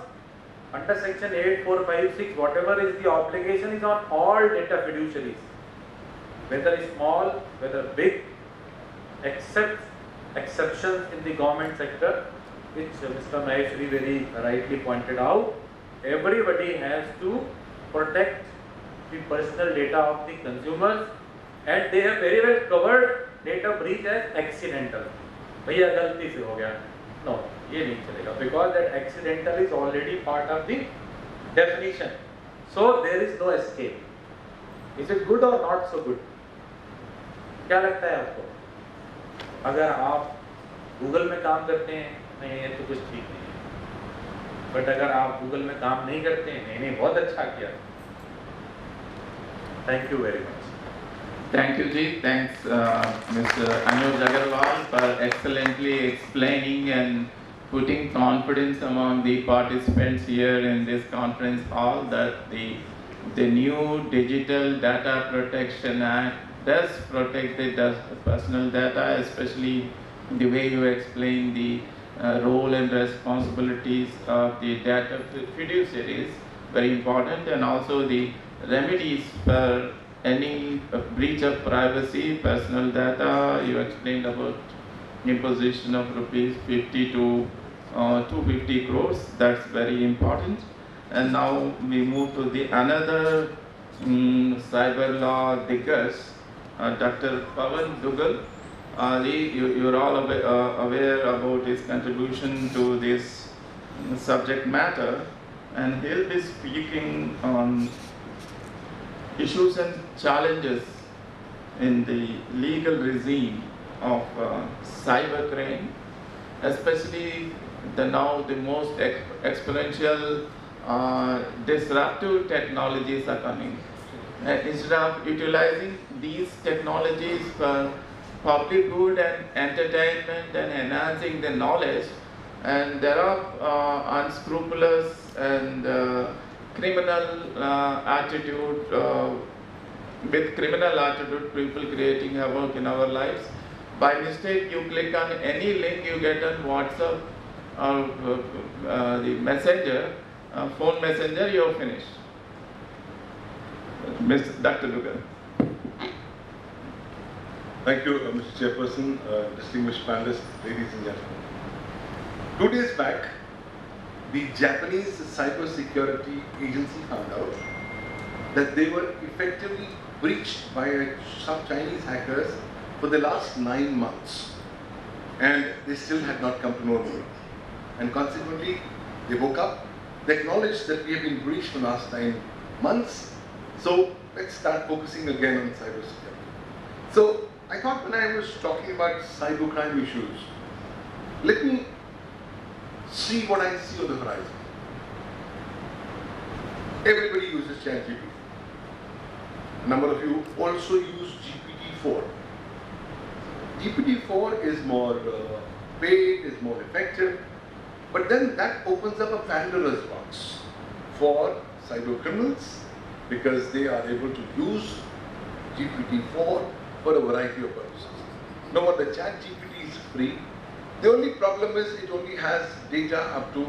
under section 8456, whatever is the obligation is on all data fiduciaries, whether small, whether big, except exceptions in the government sector, which Mr. Maheshwari very rightly pointed out. Everybody has to protect the personal data of the consumers, and they have very well covered data breach as accidental. भैया गलती से हो गया, no, ये नहीं चलेगा, because that accidental is already part of the definition. So there is no escape. Is it good or not so good? क्या लगता है आपको? अगर आप गूगल में काम करते हैं, नहीं ये तो कुछ ठीक नहीं है, बट अगर आप गूगल में काम नहीं करते हैं, नहीं नहीं बहुत अच्छा किया. Thank you very much. Thank you, Ji. Thanks, Mr. Anuj Agarwal, for excellently explaining and putting confidence among the participants here in this conference hall that the new Digital Data Protection Act does protect the personal data, especially the way you explain the role and responsibilities of the data fiduciaries, very important, and also the remedies for any breach of privacy, personal data. You explained about imposition of rupees 50 to 250 crores. That's very important. And now we move to the another cyber law diggers, Dr. Pawan Dugal. You're all aware about his contribution to this subject matter, and he'll be speaking on issues and challenges in the legal regime of cybercrime, especially the most exponential disruptive technologies are coming. Instead of utilizing these technologies for public good and entertainment and enhancing the knowledge, and there are unscrupulous and criminal attitude, with criminal attitude, people creating havoc in our lives. By mistake, you click on any link you get on WhatsApp or the messenger, phone messenger, you're finished. Dr. Dugal. Thank you, Mr. Chairperson, distinguished panelists, ladies and gentlemen. 2 days back, the Japanese cyber security agency found out that they were effectively breached by some Chinese hackers for the last 9 months, and they still had not come to know the truth. And consequently, they woke up, they acknowledged that we have been breached for the last 9 months, so let's start focusing again on cyber security. So I thought when I was talking about cybercrime issues, let me see what I see on the horizon. Everybody uses ChatGPT. A number of you also use GPT-4. GPT-4 is more paid, is more effective, but then that opens up a Pandora's box for cyber criminals, because they are able to use GPT-4 for a variety of purposes. Now, what the ChatGPT is free. The only problem is it only has data up to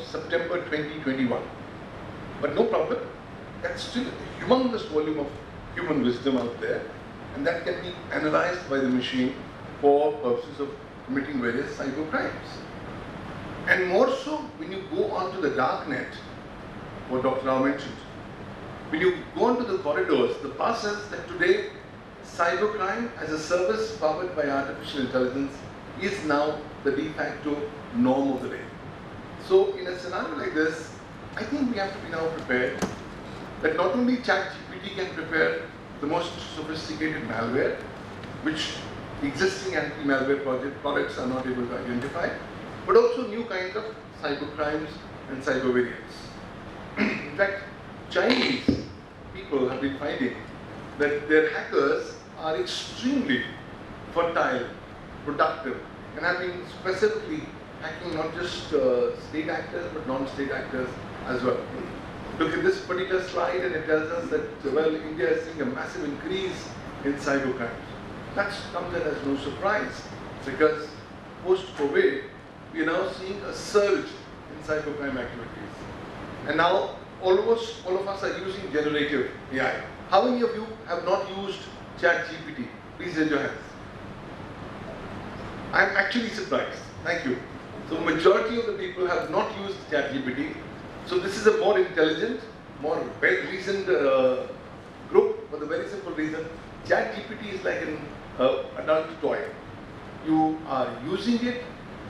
September 2021. But no problem, that's still a humongous volume of human wisdom out there, and that can be analyzed by the machine for purposes of committing various cyber crimes. And more so when you go onto the dark net, what Dr. Rao mentioned. When you go onto the corridors, the past says that today cybercrime as a service powered by artificial intelligence is now the de facto norm of the day. So in a scenario like this, I think we have to be now prepared that not only ChatGPT can prepare the most sophisticated malware, which existing anti-malware products are not able to identify, but also new kinds of cyber crimes and cyber variants. In fact, Chinese people have been finding that their hackers are extremely fertile, productive, and have been specifically hacking not just state actors but non-state actors as well. Look at this particular slide and it tells us that, well, India is seeing a massive increase in cyber crimes. That comes in as no surprise because post-COVID, we are now seeing a surge in cybercrime activities. And now almost all of us are using generative AI. How many of you have not used ChatGPT? Please raise your hands. I'm actually surprised. Thank you. So majority of the people have not used ChatGPT. So this is a more intelligent, more well-reasoned group for the very simple reason ChatGPT is like an adult toy. You are using it,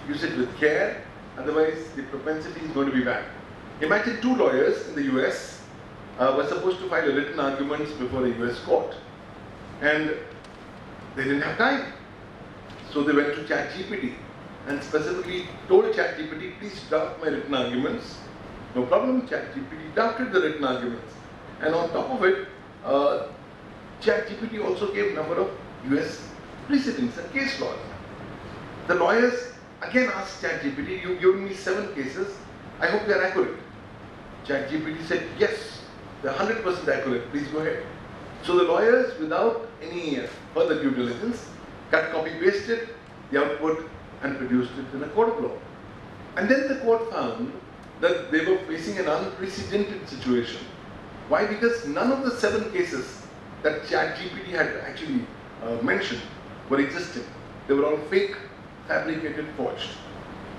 use it with care, otherwise the propensity is going to be bad. Imagine two lawyers in the US were supposed to file a written arguments before a US court and they didn't have time. So they went to ChatGPT and specifically told ChatGPT, please draft my written arguments. No problem, ChatGPT drafted the written arguments. And on top of it, ChatGPT also gave a number of US precedents and case laws. The lawyers again asked ChatGPT, you've given me 7 cases, I hope they're accurate. ChatGPT said, yes, they're 100% accurate, please go ahead. So the lawyers, without any further due diligence, cut, copy, pasted the output and produced it in a court of law. And then the court found that they were facing an unprecedented situation. Why? Because none of the 7 cases that ChatGPT had actually mentioned were existing. They were all fake, fabricated, forged.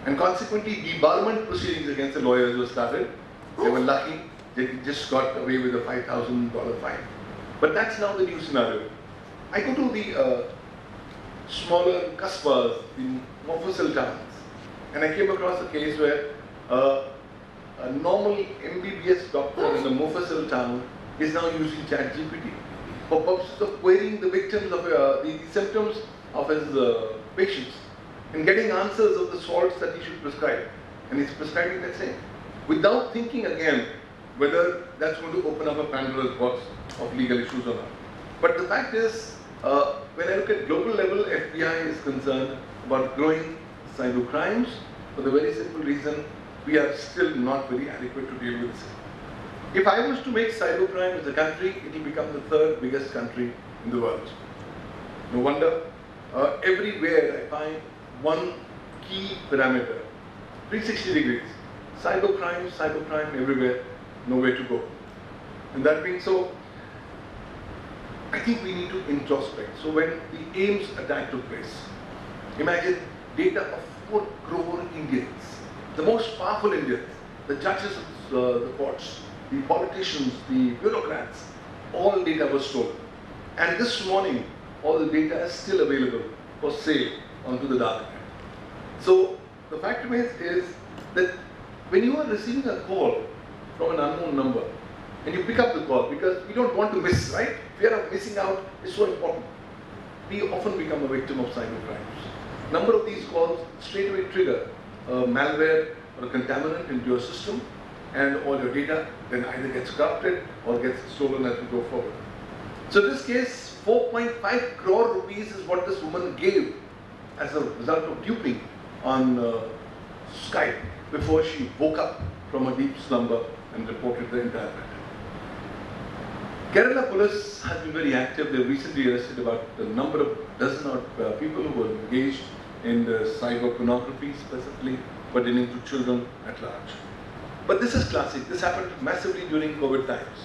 And consequently, debarment proceedings against the lawyers were started. They were lucky, they just got away with a $5,000 fine. But that's now the new scenario. I go to the smaller kasbahs in Mofussil towns, and I came across a case where a normal MBBS doctor in a Mofussil town is now using ChatGPT for purposes of querying the victims of the symptoms of his patients and getting answers of the salts that he should prescribe. And he's prescribing that same, without thinking again whether that's going to open up a Pandora's box of legal issues or not. But the fact is, when I look at global level, FBI is concerned about growing cyber crimes for the very simple reason we are still not very adequate to deal with this. If I was to make cybercrime as a country, it will become the 3rd biggest country in the world. No wonder, everywhere I find one key parameter, 360 degrees. Cybercrime everywhere, nowhere to go. And that being so, I think we need to introspect. So when the AIMS attack took place, imagine data of 4 crore Indians, the most powerful Indians, the judges of the courts, the politicians, the bureaucrats, all data was stolen. And this morning, all the data is still available for sale onto the dark net. So the fact remains is that when you are receiving a call from an unknown number, and you pick up the call because we don't want to miss, right? Fear of missing out is so important. We often become a victim of cyber crimes. Number of these calls straight away trigger malware or a contaminant into your system, and all your data then either gets corrupted or gets stolen as we go forward. So in this case, 4.5 crore rupees is what this woman gave as a result of duping on Skype before she woke up from a deep slumber and reported the entire matter. Kerala police has been very active. They recently arrested about a number of dozen odd people who were engaged in the cyber pornography specifically, but into children at large. But this is classic. This happened massively during COVID times.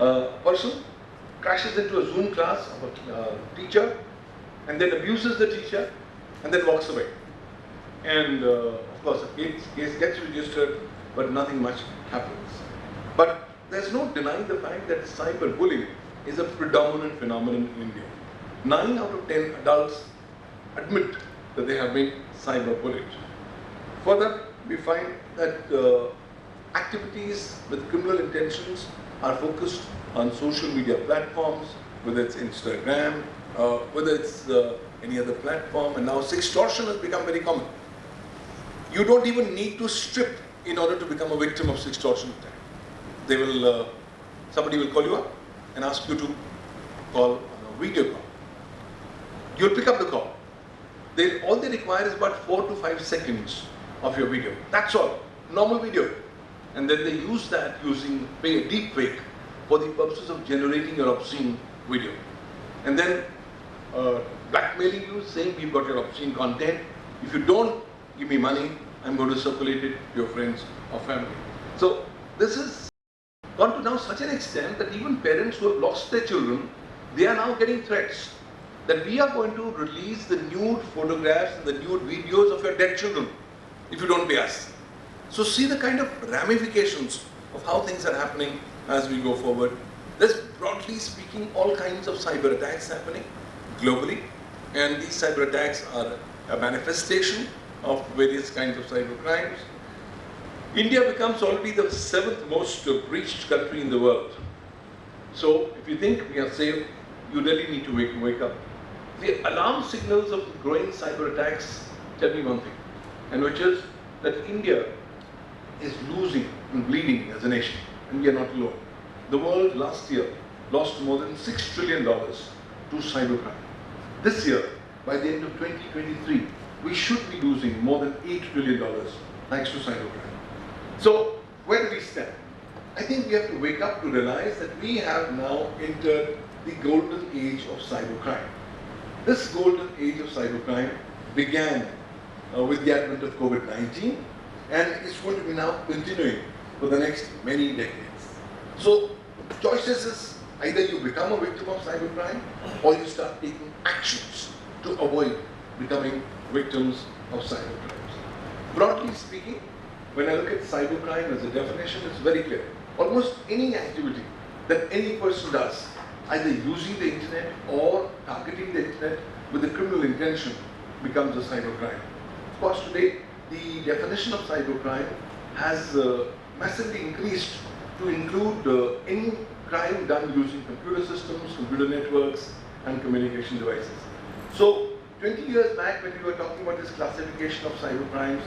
A person crashes into a Zoom class of a teacher and then abuses the teacher and then walks away. And of course, a case gets registered, but nothing much happens. But there's no denying the fact that cyberbullying is a predominant phenomenon in India. 9 out of 10 adults admit that they have been cyberbullied. Further, we find that activities with criminal intentions are focused on social media platforms, whether it's Instagram, whether it's any other platform, and now sextortion has become very common. You don't even need to strip in order to become a victim of extortion attack. They will, somebody will call you up and ask you to call on a video call. You'll pick up the call. All they require is about 4 to 5 seconds of your video. That's all, normal video. And then they use that using a deep fake for the purposes of generating your obscene video. And then blackmailing you, saying we've got your obscene content. If you don't give me money, I'm going to circulate it to your friends or family. So this has gone to now such an extent that even parents who have lost their children, they are now getting threats that we are going to release the nude photographs and the nude videos of your dead children if you don't pay us. So see the kind of ramifications of how things are happening as we go forward. There's, broadly speaking, all kinds of cyber attacks happening globally, and these cyber attacks are a manifestation of various kinds of cyber crimes. India becomes already the 7th most breached country in the world. So if you think we are safe, you really need to wake up. The alarm signals of the growing cyber attacks tell me one thing, and which is that India is losing and bleeding as a nation, and we are not alone. The world last year lost more than $6 trillion to cybercrime. This year, by the end of 2023, we should be losing more than $8 trillion thanks to cybercrime. So, where do we stand? I think we have to wake up to realize that we have now entered the golden age of cybercrime. This golden age of cybercrime began with the advent of COVID-19, and it's going to be now continuing for the next many decades. So, choices is either you become a victim of cybercrime or you start taking actions to avoid becoming victims of cybercrimes. Broadly speaking, when I look at cybercrime as a definition, it's very clear. Almost any activity that any person does, either using the internet or targeting the internet with a criminal intention, becomes a cybercrime. Of course, today, the definition of cybercrime has massively increased to include any crime done using computer systems, computer networks, and communication devices. So, 20 years back, when we were talking about this classification of cybercrimes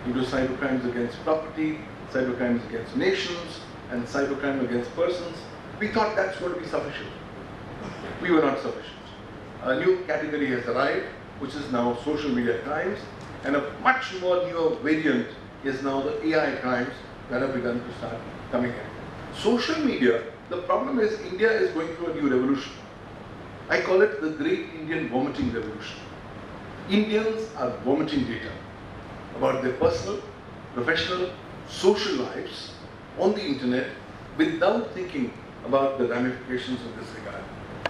into cybercrimes against property, cybercrimes against nations, and cybercrime against persons, we thought that's going to be sufficient. We were not sufficient. A new category has arrived, which is now social media crimes, and a much more newer variant is now the AI crimes that have begun to start coming in. Social media, the problem is India is going through a new revolution. I call it the Great Indian Vomiting Revolution. Indians are vomiting data about their personal, professional, social lives on the internet without thinking about the ramifications of this regard.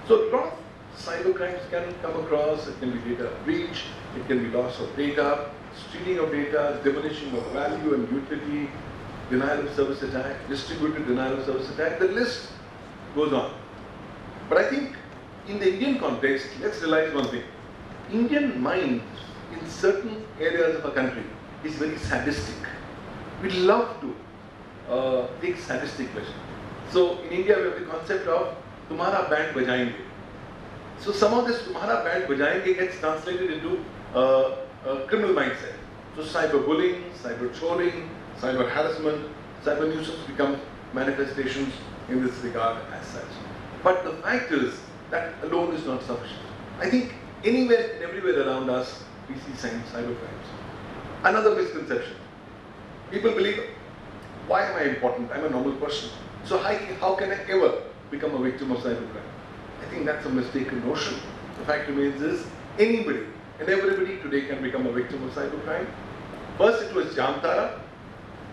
So a lot of cybercrimes can come across. It can be data breach, it can be loss of data, stealing of data, demolition of value and utility, denial of service attack, distributed denial of service attack, the list goes on. But I think in the Indian context, let's realize one thing. Indian mind in certain areas of our country is very sadistic. We love to take sadistic pleasure. So in India we have the concept of Tumhara band bajayenge. So some of this Tumhara band bajayenge gets translated into a criminal mindset. So cyberbullying, cyber trolling, cyber harassment, cyber nuisance become manifestations in this regard as such. But the fact is that alone is not sufficient. I think anywhere and everywhere around us we see cyber crimes. Another misconception. People believe, why am I important? I'm a normal person. So how can I ever become a victim of cybercrime? I think that's a mistaken notion. The fact remains is anybody and everybody today can become a victim of cybercrime. First it was Jamtara,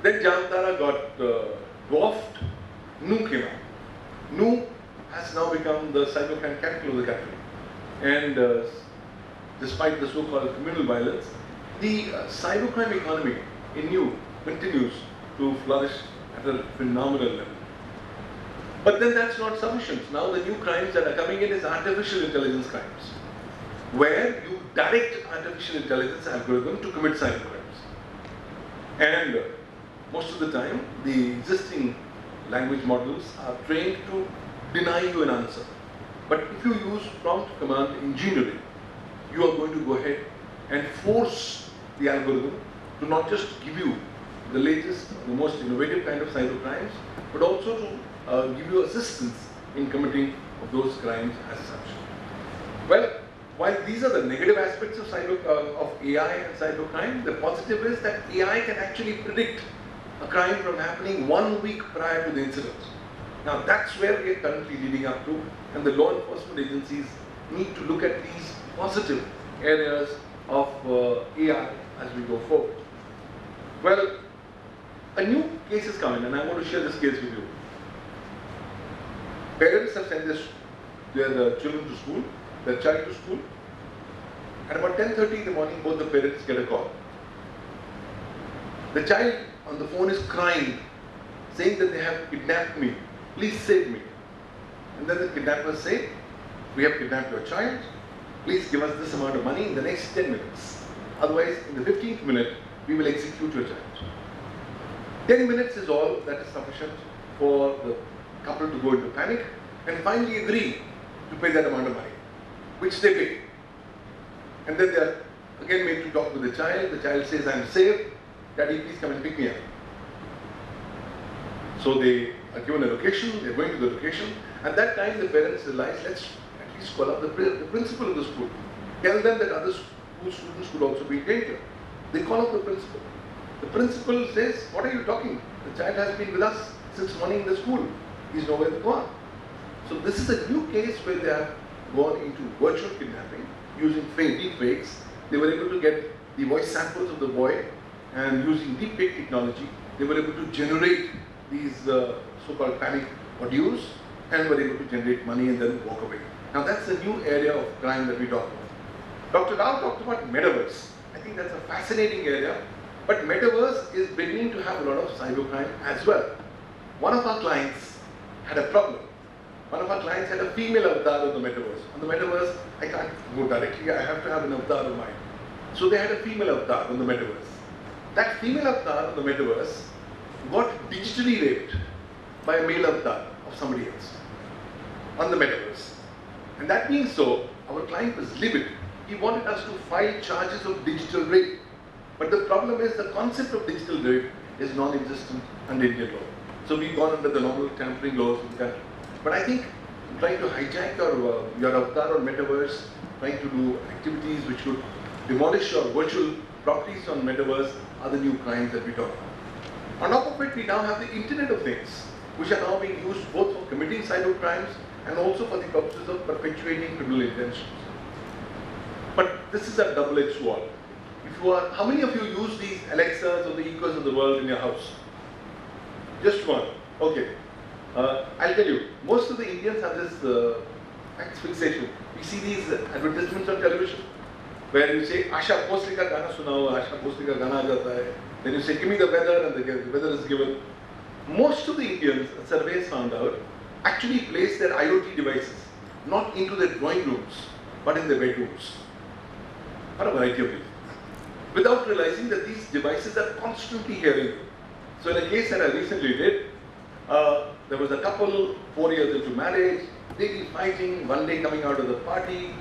then Jamtara got dwarfed, Nu came out. Nu has now become the cybercrime capital of the country. And despite the so-called communal violence, the cybercrime economy in Nu continues to flourish at a phenomenal level. But then that's not sufficient. Now the new crimes that are coming in is artificial intelligence crimes, where you direct artificial intelligence algorithm to commit cyber crimes. And most of the time, the existing language models are trained to deny you an answer. But if you use prompt command engineering, you are going to go ahead and force the algorithm to not just give you the latest, the most innovative kind of cyber crimes, but also to give you assistance in committing of those crimes as such. Well, while these are the negative aspects of AI and cybercrime, the positive is that AI can actually predict a crime from happening 1 week prior to the incident. Now that's where we are currently leading up to, and the law enforcement agencies need to look at these positive areas of AI as we go forward. Well, a new case is coming, and I want to share this case with you. Parents have sent their children to school, their child to school. At about 10:30 in the morning, both the parents get a call. The child on the phone is crying, saying that they have kidnapped me. Please save me. And then the kidnappers say, we have kidnapped your child. Please give us this amount of money in the next 10 minutes. Otherwise, in the 15th minute, we will execute your child. 10 minutes is all that is sufficient for the couple to go into panic and finally agree to pay that amount of money, which they pay. And then they are again made to talk with the child. The child says, I'm safe. Daddy, please come and pick me up. So they are given a location, they're going to the location. At that time, the parents realize, let's at least call up the principal of the school. Tell them that other school students could also be in danger. They call up the principal. The principal says, what are you talking? The child has been with us since morning in the school. He's nowhere to go. So this is a new case where they have gone into virtual kidnapping using deep fakes. They were able to get the voice samples of the boy, and using deep fake technology, they were able to generate these so-called panic audios and were able to generate money and then walk away. Now that's a new area of crime that we talk about. Dr. Rao talked about metaverse. I think that's a fascinating area, but metaverse is beginning to have a lot of cybercrime as well. One of our clients had a problem. One of our clients had a female avatar of the metaverse. On the metaverse, I can't go directly, I have to have an avatar of mine. So they had a female avatar on the metaverse. That female avatar of the metaverse got digitally raped by a male avatar of somebody else on the metaverse. And that being so, our client was livid. He wanted us to file charges of digital rape. But the problem is the concept of digital rape is non-existent under Indian law. So we've gone under the normal tampering laws of the country. But I think trying to hijack your avatar on metaverse, trying to do activities which would demolish your virtual properties on metaverse are the new crimes that we talk about. On top of it, we now have the Internet of Things, which are now being used both for committing cyber crimes and also for the purposes of perpetuating criminal intentions. But this is a double-edged sword. How many of you use these Alexas or the Echoes of the world in your house? Just one. Okay. I'll tell you, most of the Indians have this fact fixation. We see these advertisements on television where you say, Asha Postli ka gana sunao, Asha Postli ka gana aa jata hai. Then you say, give me the weather, and the weather is given. Most of the Indians, surveys found out, actually place their IoT devices not into their drawing rooms, but in their bedrooms. For a variety of reasons. Without realizing that these devices are constantly hearing you. So in a case that I recently did, there was a couple, 4 years into marriage, they were fighting, one day coming out of the party,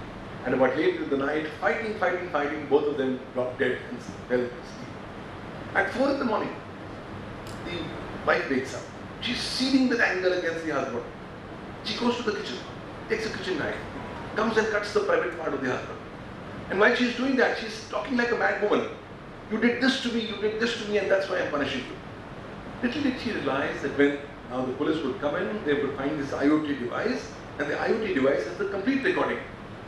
and about late in the night, fighting, both of them dropped dead and fell asleep. At 4 in the morning, the wife wakes up. She's seething with anger against the husband. She goes to the kitchen, takes a kitchen knife, comes and cuts the private part of the husband. And while she's doing that, she's talking like a mad woman. You did this to me, you did this to me, and that's why I'm punishing you. Little did she realize that when now the police would come in, they would find this IoT device, and the IoT device is the complete recording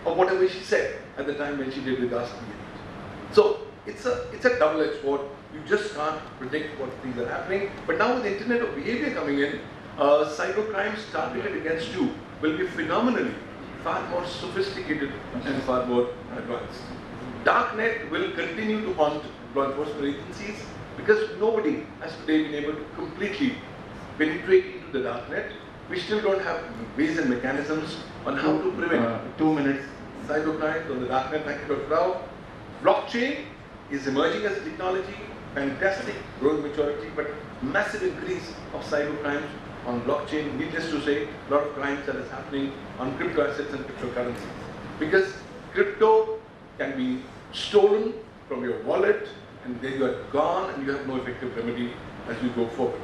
of whatever she said at the time when she did regards to it. So it's a double-edged sword. You just can't predict what things are happening. But now with the Internet of Behavior coming in, cybercrimes targeted against you will be phenomenally far more sophisticated and far more advanced. Darknet will continue to haunt law enforcement agencies because nobody has today been able to completely penetrate into the darknet. We still don't have ways and mechanisms on how to prevent 2 minutes. Cybercrime on the darknet. Thank you, Dr. Rao. Blockchain is emerging as a technology, fantastic growth maturity, but massive increase of cybercrimes on blockchain. Needless to say, a lot of crimes that is happening on crypto assets and cryptocurrencies. Because crypto can be stolen from your wallet, and then you are gone and you have no effective remedy as you go forward.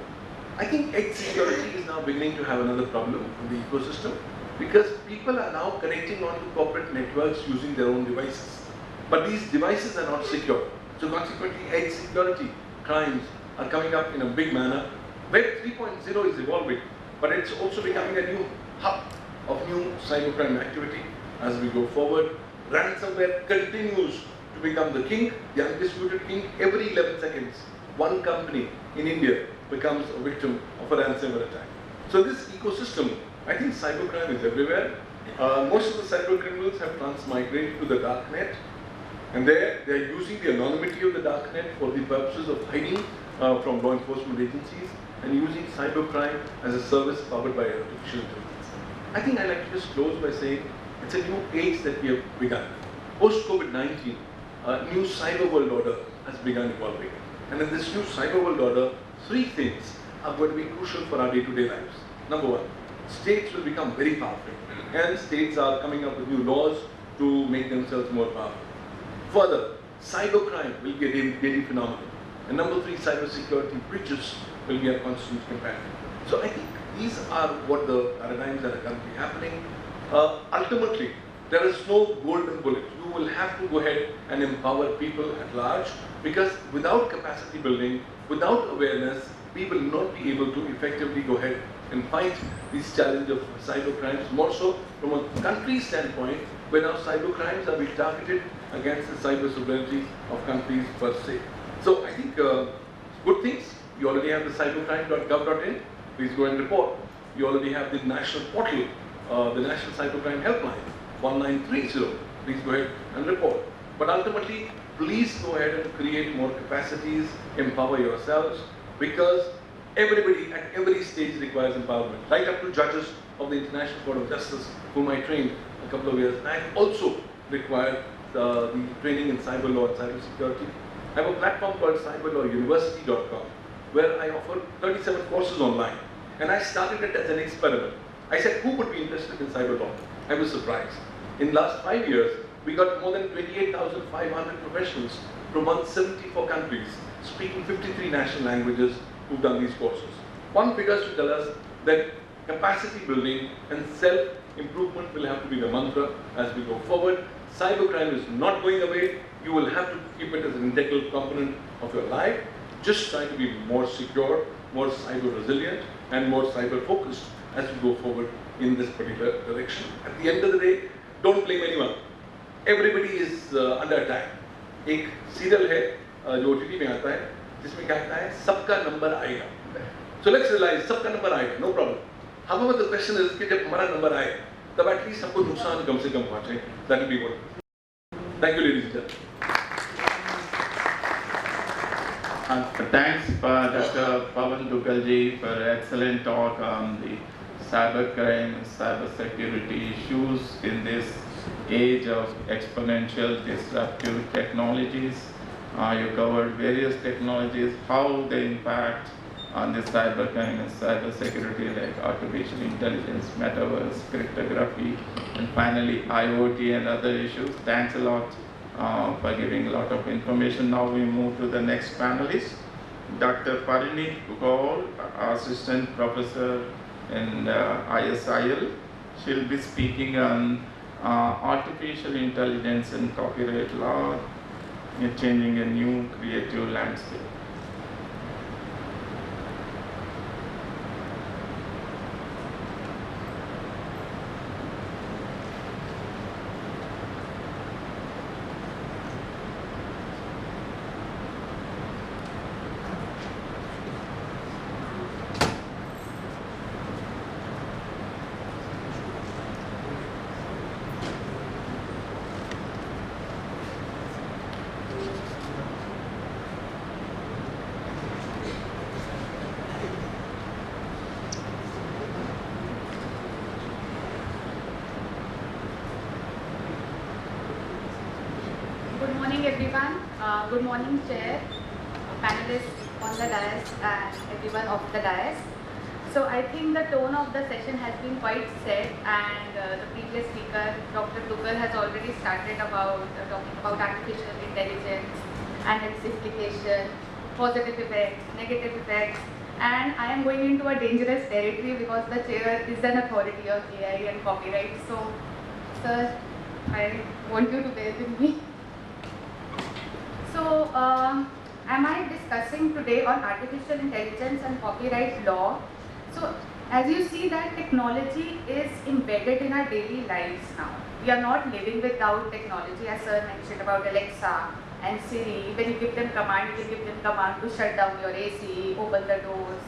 I think edge security is now beginning to have another problem in the ecosystem because people are now connecting onto corporate networks using their own devices. But these devices are not secure. So consequently, edge security crimes are coming up in a big manner. Web 3.0 is evolving, but it's also becoming a new hub of new cybercrime activity as we go forward. Ransomware continues to become the king, the undisputed king. Every 11 seconds, one company in India becomes a victim of a ransomware attack. So this ecosystem, I think cybercrime is everywhere. Most of the cyber criminals have transmigrated to the dark net, and there they are using the anonymity of the dark net for the purposes of hiding from law enforcement agencies and using cybercrime as a service powered by artificial intelligence. I think I'd like to just close by saying it's a new age that we have begun. Post-COVID-19, a new cyber world order has begun evolving. And in this new cyber world order, three things are going to be crucial for our day-to-day lives. Number one, states will become very powerful, and states are coming up with new laws to make themselves more powerful. Further, cybercrime will be a daily phenomenon. And number three, cybersecurity breaches will be a constant companion. So I think these are what the paradigms that are currently happening. Ultimately, there is no golden bullet. You will have to go ahead and empower people at large, because without capacity building, without awareness, we will not be able to effectively go ahead and fight these challenges of cyber crimes, more so from a country standpoint, where now cyber crimes are being targeted against the cyber sovereignty of countries per se. So I think good things. You already have the cybercrime.gov.in. Please go and report. You already have the national portal, the National Cybercrime Helpline, 1930. Please go ahead and report. But ultimately, please go ahead and create more capacities, empower yourselves, because everybody at every stage requires empowerment, right up to judges of the International Court of Justice, whom I trained a couple of years back, also require the training in cyber law and cyber security. I have a platform called cyberlawuniversity.com, where I offer 37 courses online. And I started it as an experiment. I said, who would be interested in cyber law? I was surprised. In the last 5 years, we got more than 28,500 professionals from 174 countries, speaking 53 national languages, who've done these courses. One figures to tell us that capacity building and self-improvement will have to be the mantra as we go forward. Cybercrime is not going away. You will have to keep it as an integral component of your life. Just try to be more secure, more cyber resilient, and more cyber focused as we go forward in this particular direction. At the end of the day, don't blame anyone. Everybody is under attack. एक serial है जो OTT में आता है, जिसमें क्या कहता है, सबका नंबर आएगा. So let's realize सबका नंबर आएगा, no problem. However, the question is कि जब हमारा नंबर आए, तब at least हमको नुकसान कम से कम पहुंचे. That will be what. Thank you, ladies and gentlemen. Thanks, Dr. Pawan Dugalji, for excellent talk on the cybercrime and cybersecurity issues in this age of exponential disruptive technologies. You covered various technologies, how they impact on the cybercrime and cybersecurity, like artificial intelligence, metaverse, cryptography, and finally IoT and other issues. Thanks a lot for giving a lot of information. Now we move to the next panelist, Dr. Parinit Gaul, Assistant Professor in ISIL. She'll be speaking on artificial intelligence and copyright law, changing a new creative landscape. Good morning, everyone. Good morning, Chair, panelists on the dais, and everyone off the dais. So I think the tone of the session has been quite set, and the previous speaker, Dr. Dugal, has already started about talking about artificial intelligence and its implication, positive effects, negative effects, and I am going into a dangerous territory because the chair is an authority of AI and copyright. So, sir, I want you to bear with me. So, am I discussing today on artificial intelligence and copyright law? So, as you see that technology is embedded in our daily lives now. We are not living without technology, as sir mentioned about Alexa and Siri. When you give them command, you can give them command to shut down your AC, open the doors,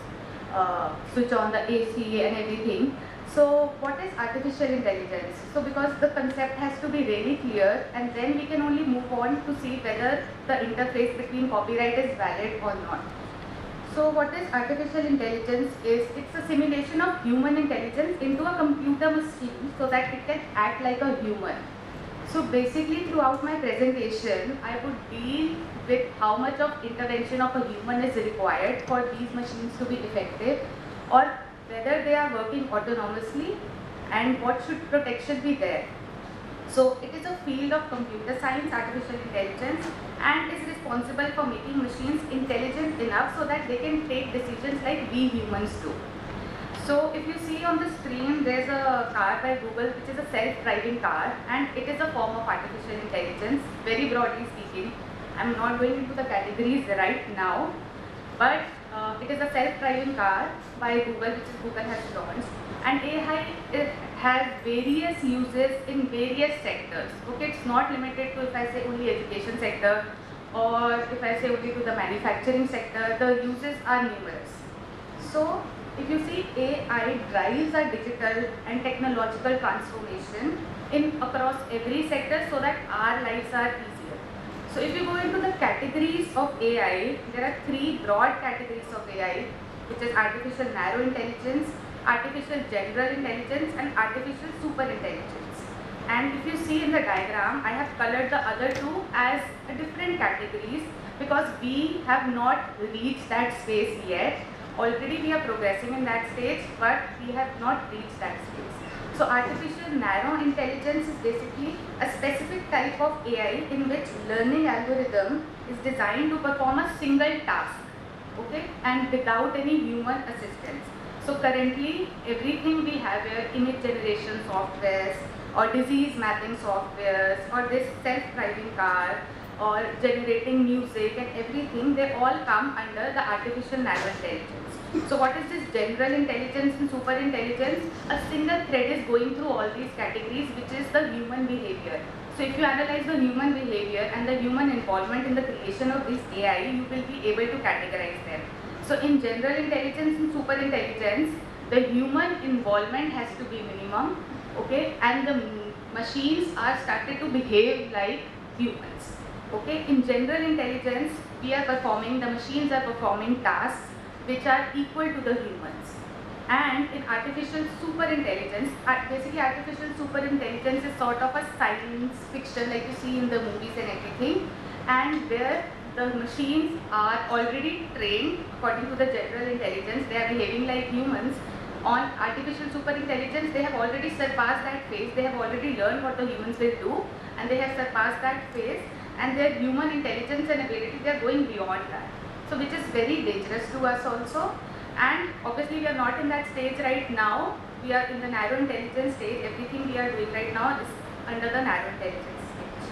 switch on the AC and everything. So what is artificial intelligence? So because the concept has to be really clear, and then we can only move on to see whether the interface between copyright is valid or not. So what is artificial intelligence is, it's a simulation of human intelligence into a computer machine so that it can act like a human. So basically throughout my presentation, I would deal with how much of intervention of a human is required for these machines to be effective, or whether they are working autonomously and what should protection be there. So it is a field of computer science, artificial intelligence, and is responsible for making machines intelligent enough so that they can take decisions like we humans do. So if you see on the screen, there's a car by Google which is a self-driving car, and it is a form of artificial intelligence, very broadly speaking. I'm not going into the categories right now, but it is a self-driving car by Google, which Google has launched, and AI has various uses in various sectors. Okay, it's not limited to, if I say only education sector, or if I say only to the manufacturing sector, the uses are numerous. So if you see, AI drives our digital and technological transformation across every sector so that our lives are easier. So if you go into the categories of AI, there are three broad categories of AI, which is artificial narrow intelligence, artificial general intelligence, and artificial super intelligence. And if you see in the diagram, I have colored the other two as different categories because we have not reached that space yet. Already we are progressing in that stage, but we have not reached that space. So artificial narrow intelligence is basically a specific type of AI in which learning algorithm is designed to perform a single task, okay, and without any human assistance. So currently everything we have here, image generation softwares or disease mapping softwares or this self-driving car or generating music and everything, they all come under the artificial narrow intelligence. So what is this general intelligence and super intelligence? A single thread is going through all these categories, which is the human behavior. So if you analyze the human behavior and the human involvement in the creation of this AI, you will be able to categorize them. So in general intelligence and super intelligence, the human involvement has to be minimum, okay, and the machines are started to behave like humans. Okay, in general intelligence, we are performing, the machines are performing tasks which are equal to the humans. And in artificial super intelligence, basically artificial super intelligence is sort of a science fiction like you see in the movies and everything, and where the machines are already trained according to the general intelligence, they are behaving like humans. On artificial super intelligence, they have already surpassed that phase, they have already learned what the humans will do, and they have surpassed that phase, and their human intelligence and ability, they are going beyond that. So which is very dangerous to us also, and obviously we are not in that stage right now, we are in the narrow intelligence stage, everything we are doing right now is under the narrow intelligence stage.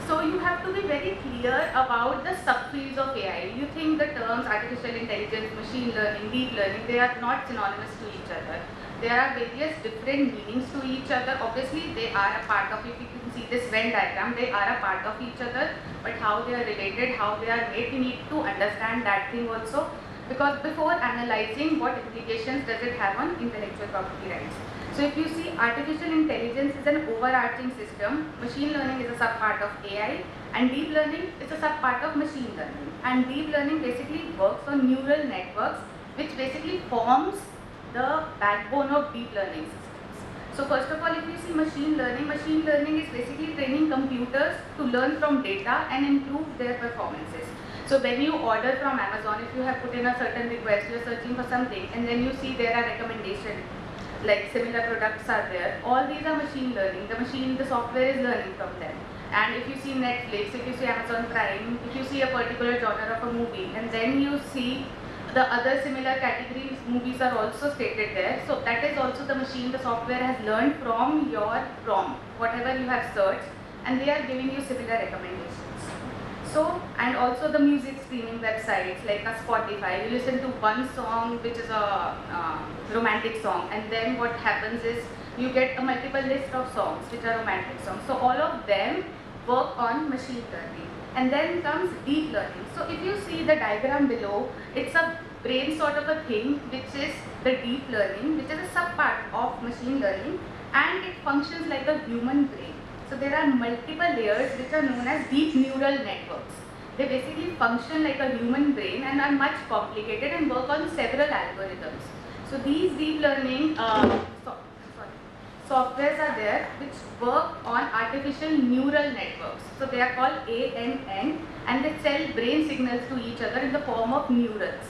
So you have to be very clear about the subfields of AI. You think the terms artificial intelligence, machine learning, deep learning, they are not synonymous to each other. There are various different meanings to each other. Obviously they are a part of, if you can see this Venn diagram, they are a part of each other, but how they are related, how they are made, we need to understand that thing also, because before analyzing what implications does it have on intellectual property rights. So if you see, artificial intelligence is an overarching system, machine learning is a subpart of AI, and deep learning is a subpart of machine learning. And deep learning basically works on neural networks, which basically forms the backbone of deep learning systems. So first of all, if you see machine learning is basically training computers to learn from data and improve their performances. So when you order from Amazon, if you have put in a certain request, you are searching for something, and then you see there are recommendations, like similar products are there, all these are machine learning. The software is learning from them. And if you see Netflix, if you see Amazon Prime, if you see a particular genre of a movie, and then you see the other similar categories movies are also stated there. So that is also the machine, the software has learned from your prompt, whatever you have searched, and they are giving you similar recommendations. So, and also the music streaming websites like a Spotify, you listen to one song which is a romantic song, and then what happens is you get a multiple list of songs which are romantic songs. So all of them work on machine learning. And then comes deep learning. So if you see the diagram below, it's a brain sort of a thing which is the deep learning, which is a subpart of machine learning, and it functions like a human brain. So there are multiple layers which are known as deep neural networks. They basically function like a human brain and are much complicated and work on several algorithms. So these deep learning softwares are there which work on artificial neural networks. So they are called ANN, and they send brain signals to each other in the form of neurons.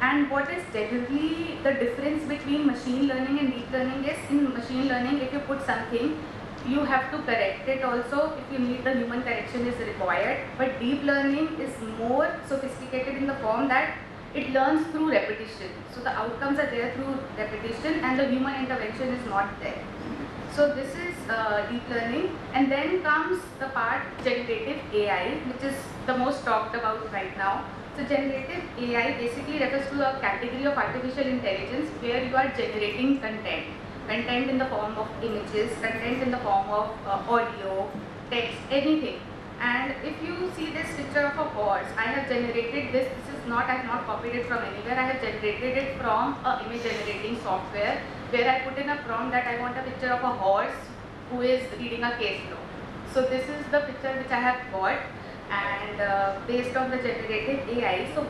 And what is generally the difference between machine learning and deep learning is, in machine learning, if you put something, you have to correct it also. If you need, the human correction is required. But deep learning is more sophisticated in the form that it learns through repetition. So the outcomes are there through repetition and the human intervention is not there. So this is deep learning, and then comes the part generative AI, which is the most talked about right now. So generative AI basically refers to a category of artificial intelligence where you are generating content in the form of images, content in the form of audio, text, anything. And if you see this picture of a horse, I have generated this. This is not, I have not copied it from anywhere. I have generated it from an image generating software where I put in a prompt that I want a picture of a horse who is reading a case law. So this is the picture which I have got, and based on the generative AI. So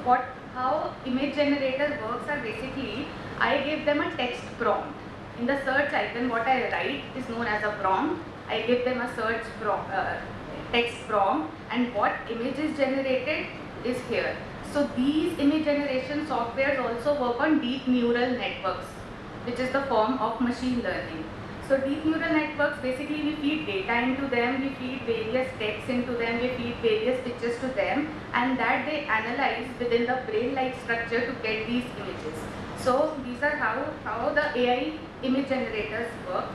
how image generator works are basically, I give them a text prompt. In the search icon, what I write is known as a prompt. I give them a text prompt, and what image is generated is here. So these image generation softwares also work on deep neural networks, which is the form of machine learning. So deep neural networks, basically we feed data into them, we feed various texts into them, we feed various pictures to them, and that they analyze within the brain-like structure to get these images. So these are how the AI image generators work.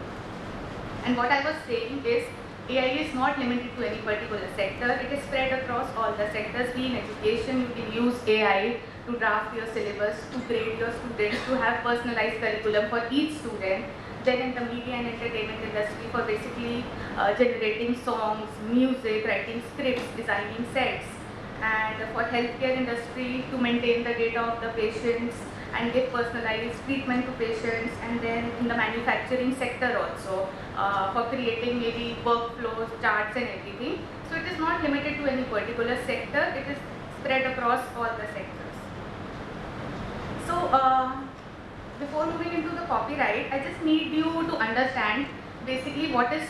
And what I was saying is, AI is not limited to any particular sector. It is spread across all the sectors. Be in education, you can use AI to draft your syllabus, to grade your students, to have personalized curriculum for each student. Then in the media and entertainment industry for basically generating songs, music, writing scripts, designing sets. And for healthcare industry, to maintain the data of the patients and give personalized treatment to patients. And then in the manufacturing sector also, for creating maybe workflows, charts and everything. So it is not limited to any particular sector, it is spread across all the sectors. So before moving into the copyright, I just need you to understand basically what is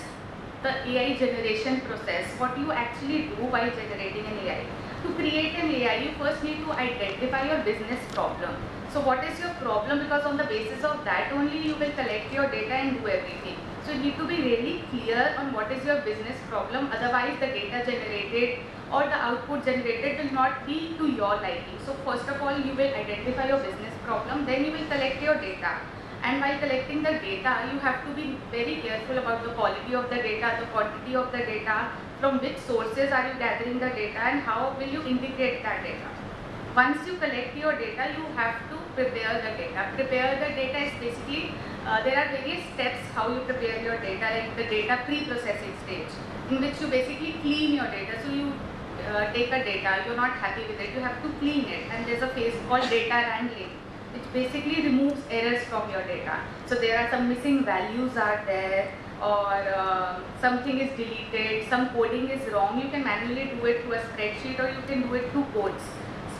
the AI generation process, what you actually do while generating an AI. To create an AI, you first need to identify your business problem. So what is your problem, because on the basis of that only you will collect your data and do everything. So you need to be really clear on what is your business problem, otherwise the data generated or the output generated will not be to your liking. So first of all, you will identify your business problem, then you will collect your data. And while collecting the data, you have to be very careful about the quality of the data, the quantity of the data, from which sources are you gathering the data, and how will you integrate that data. Once you collect your data, you have to prepare the data. Prepare the data is basically, there are various steps how you prepare your data, like the data pre-processing stage, in which you basically clean your data. So you take a data, you're not happy with it, you have to clean it, and there's a phase called data wrangling, which basically removes errors from your data. So there are some missing values are there, or something is deleted, some coding is wrong. You can manually do it through a spreadsheet, or you can do it through codes.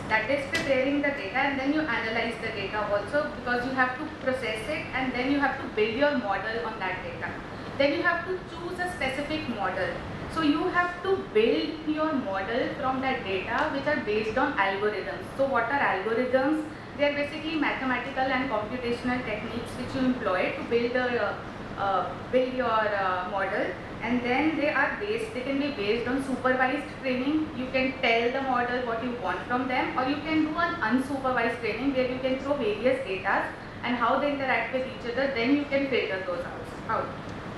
That is preparing the data, and then you analyze the data also, because you have to process it and then you have to build your model on that data. Then you have to choose a specific model. So you have to build your model from that data, which are based on algorithms. So what are algorithms? They are basically mathematical and computational techniques which you employ to build your model. And then they can be based on supervised training. You can tell the model what you want from them, or you can do an unsupervised training where you can throw various data and how they interact with each other, then you can filter those out.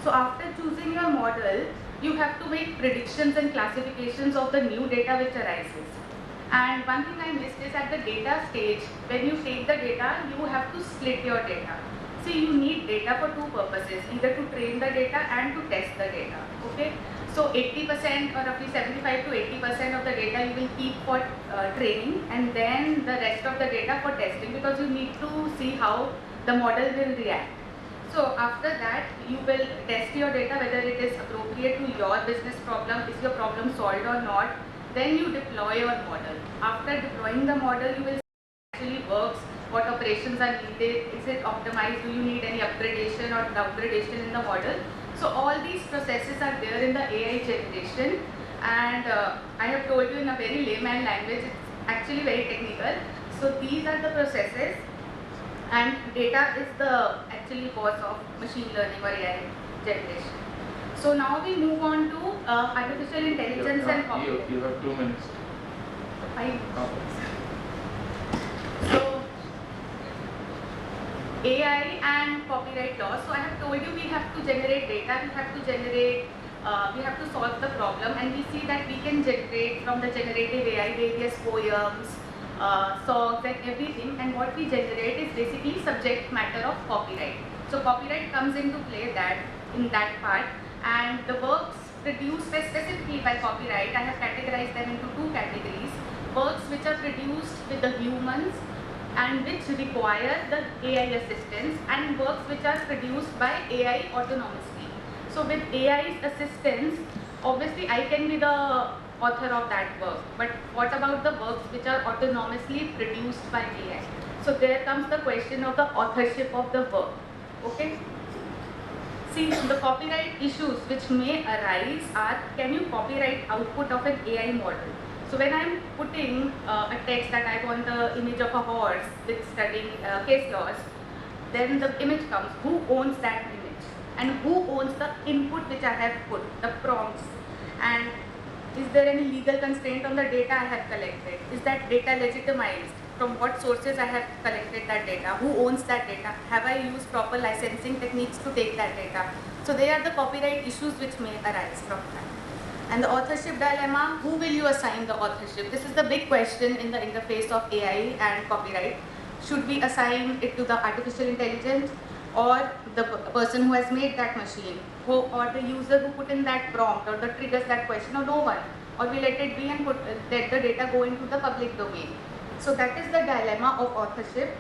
So after choosing your model, you have to make predictions and classifications of the new data which arises. And one thing I missed is at the data stage, when you take the data, you have to split your data. See, you need data for two purposes, either to train the data and to test the data, okay? So 80% or roughly 75 to 80% of the data you will keep for training, and then the rest of the data for testing, because you need to see how the model will react. So after that, you will test your data whether it is appropriate to your business problem, is your problem solved or not. Then you deploy your model. After deploying the model, you will see if it actually works, what operations are needed, is it optimized, do you need any upgradation or downgradation in the model. So all these processes are there in the AI generation, and I have told you in a very layman language, it's actually very technical. So these are the processes, and data is the actually cause of machine learning or AI generation. So now we move on to artificial intelligence and copyright. You have 2 minutes. 5 minutes. So AI and copyright law. So I have told you we have to generate data, we have to solve the problem, and we see that we can generate from the generative AI various poems, songs and everything, and what we generate is basically subject matter of copyright. So copyright comes into play in that part, and the works produced specifically by copyright, I have categorized them into 2 categories. Works which are produced with the humans and which require the AI assistance, and works which are produced by AI autonomously. So with AI's assistance, obviously I can be the author of that work, but what about the works which are autonomously produced by AI? So there comes the question of the authorship of the work, okay? See, the copyright issues which may arise are, can you copyright output of an AI model? So when I'm putting a text that I want the image of a horse with studying case laws, then the image comes, who owns that image? And who owns the input which I have put, the prompts? And is there any legal constraint on the data I have collected? Is that data legitimized? From what sources I have collected that data? Who owns that data? Have I used proper licensing techniques to take that data? So they are the copyright issues which may arise from that. And the authorship dilemma, who will you assign the authorship? This is the big question in the interface of AI and copyright. Should we assign it to the artificial intelligence or the person who has made that machine, or the user who put in that prompt or the triggers that question, or no one? Or we let it be and let the data go into the public domain? So that is the dilemma of authorship.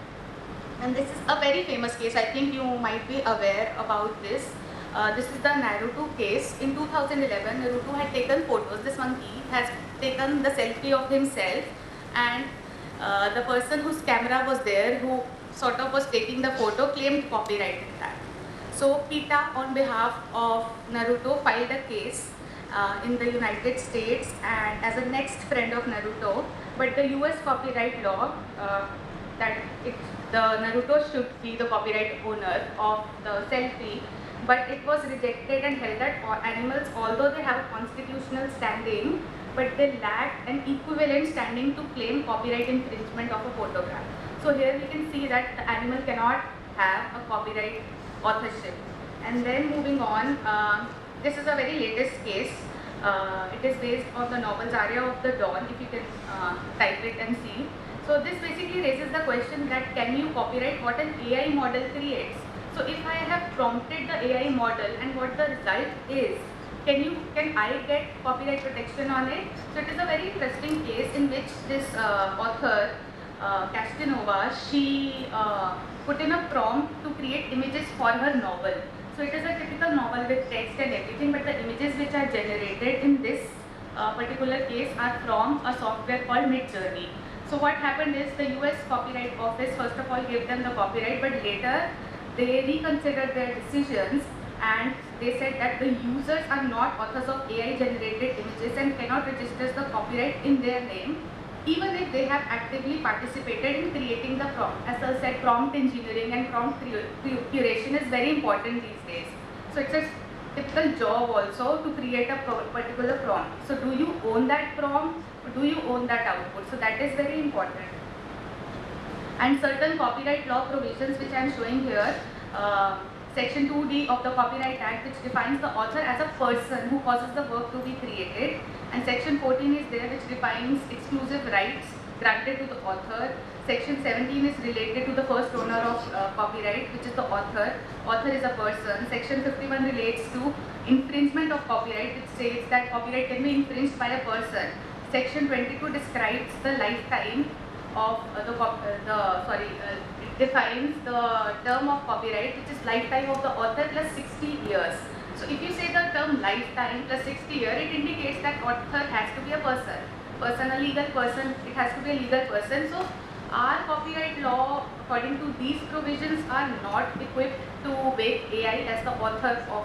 And this is a very famous case. I think you might be aware about this. This is the Naruto case. In 2011, Naruto had taken photos. This monkey has taken the selfie of himself, and the person whose camera was there, who sort of was taking the photo, claimed copyright in that. So PETA, on behalf of Naruto, filed a case in the United States, and as a next friend of Naruto, but the US copyright law that the Naruto should be the copyright owner of the selfie, but it was rejected and held that animals, although they have a constitutional standing, but they lack an equivalent standing to claim copyright infringement of a photograph. So here we can see that the animal cannot have a copyright authorship. And then moving on, this is a very latest case. It is based on the novel Zarya of the Dawn, if you can type it and see. So this basically raises the question that can you copyright what an AI model creates? So if I have prompted the AI model and what the result is, can I get copyright protection on it? So it is a very interesting case in which this author, Castanova, she put in a prompt to create images for her novel. So it is a typical novel with text and everything, but the images which are generated in this particular case are from a software called Midjourney. So what happened is the US Copyright Office first of all gave them the copyright, but later they reconsidered their decisions and they said that the users are not authors of AI generated images and cannot register the copyright in their name, even if they have actively participated in creating the prompt. As I said, prompt engineering and prompt curation is very important these days. So it's a typical job also to create a particular prompt. So do you own that prompt or do you own that output? So that is very important. And certain copyright law provisions which I am showing here, Section 2D of the Copyright Act, which defines the author as a person who causes the work to be created, and Section 14 is there which defines exclusive rights granted to the author. Section 17 is related to the first owner of copyright, which is the author. Author is a person. Section 51 relates to infringement of copyright, which states that copyright can be infringed by a person. Section 22 describes the lifetime of it defines the term of copyright, which is lifetime of the author plus 60 years. So if you say the term lifetime plus 60 years, it indicates that author has to be a person, a legal person, it has to be a legal person. So our copyright law, according to these provisions, are not equipped to make AI as the author of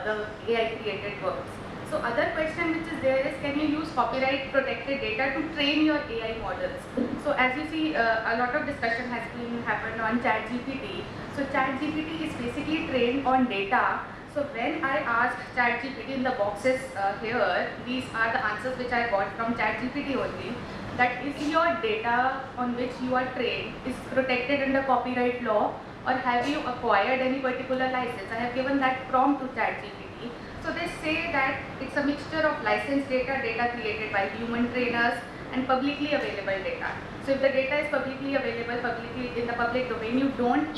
the AI created works. So other question which is there is, can you use copyright protected data to train your AI models? So as you see, a lot of discussion has been happened on ChatGPT. So ChatGPT is basically trained on data. So when I asked ChatGPT in the boxes here, these are the answers which I got from ChatGPT only. That if your data on which you are trained is protected under copyright law, or have you acquired any particular license? I have given that prompt to ChatGPT. So they say that it's a mixture of licensed data, data created by human trainers, and publicly available data. So if the data is publicly available, publicly in the public domain, you don't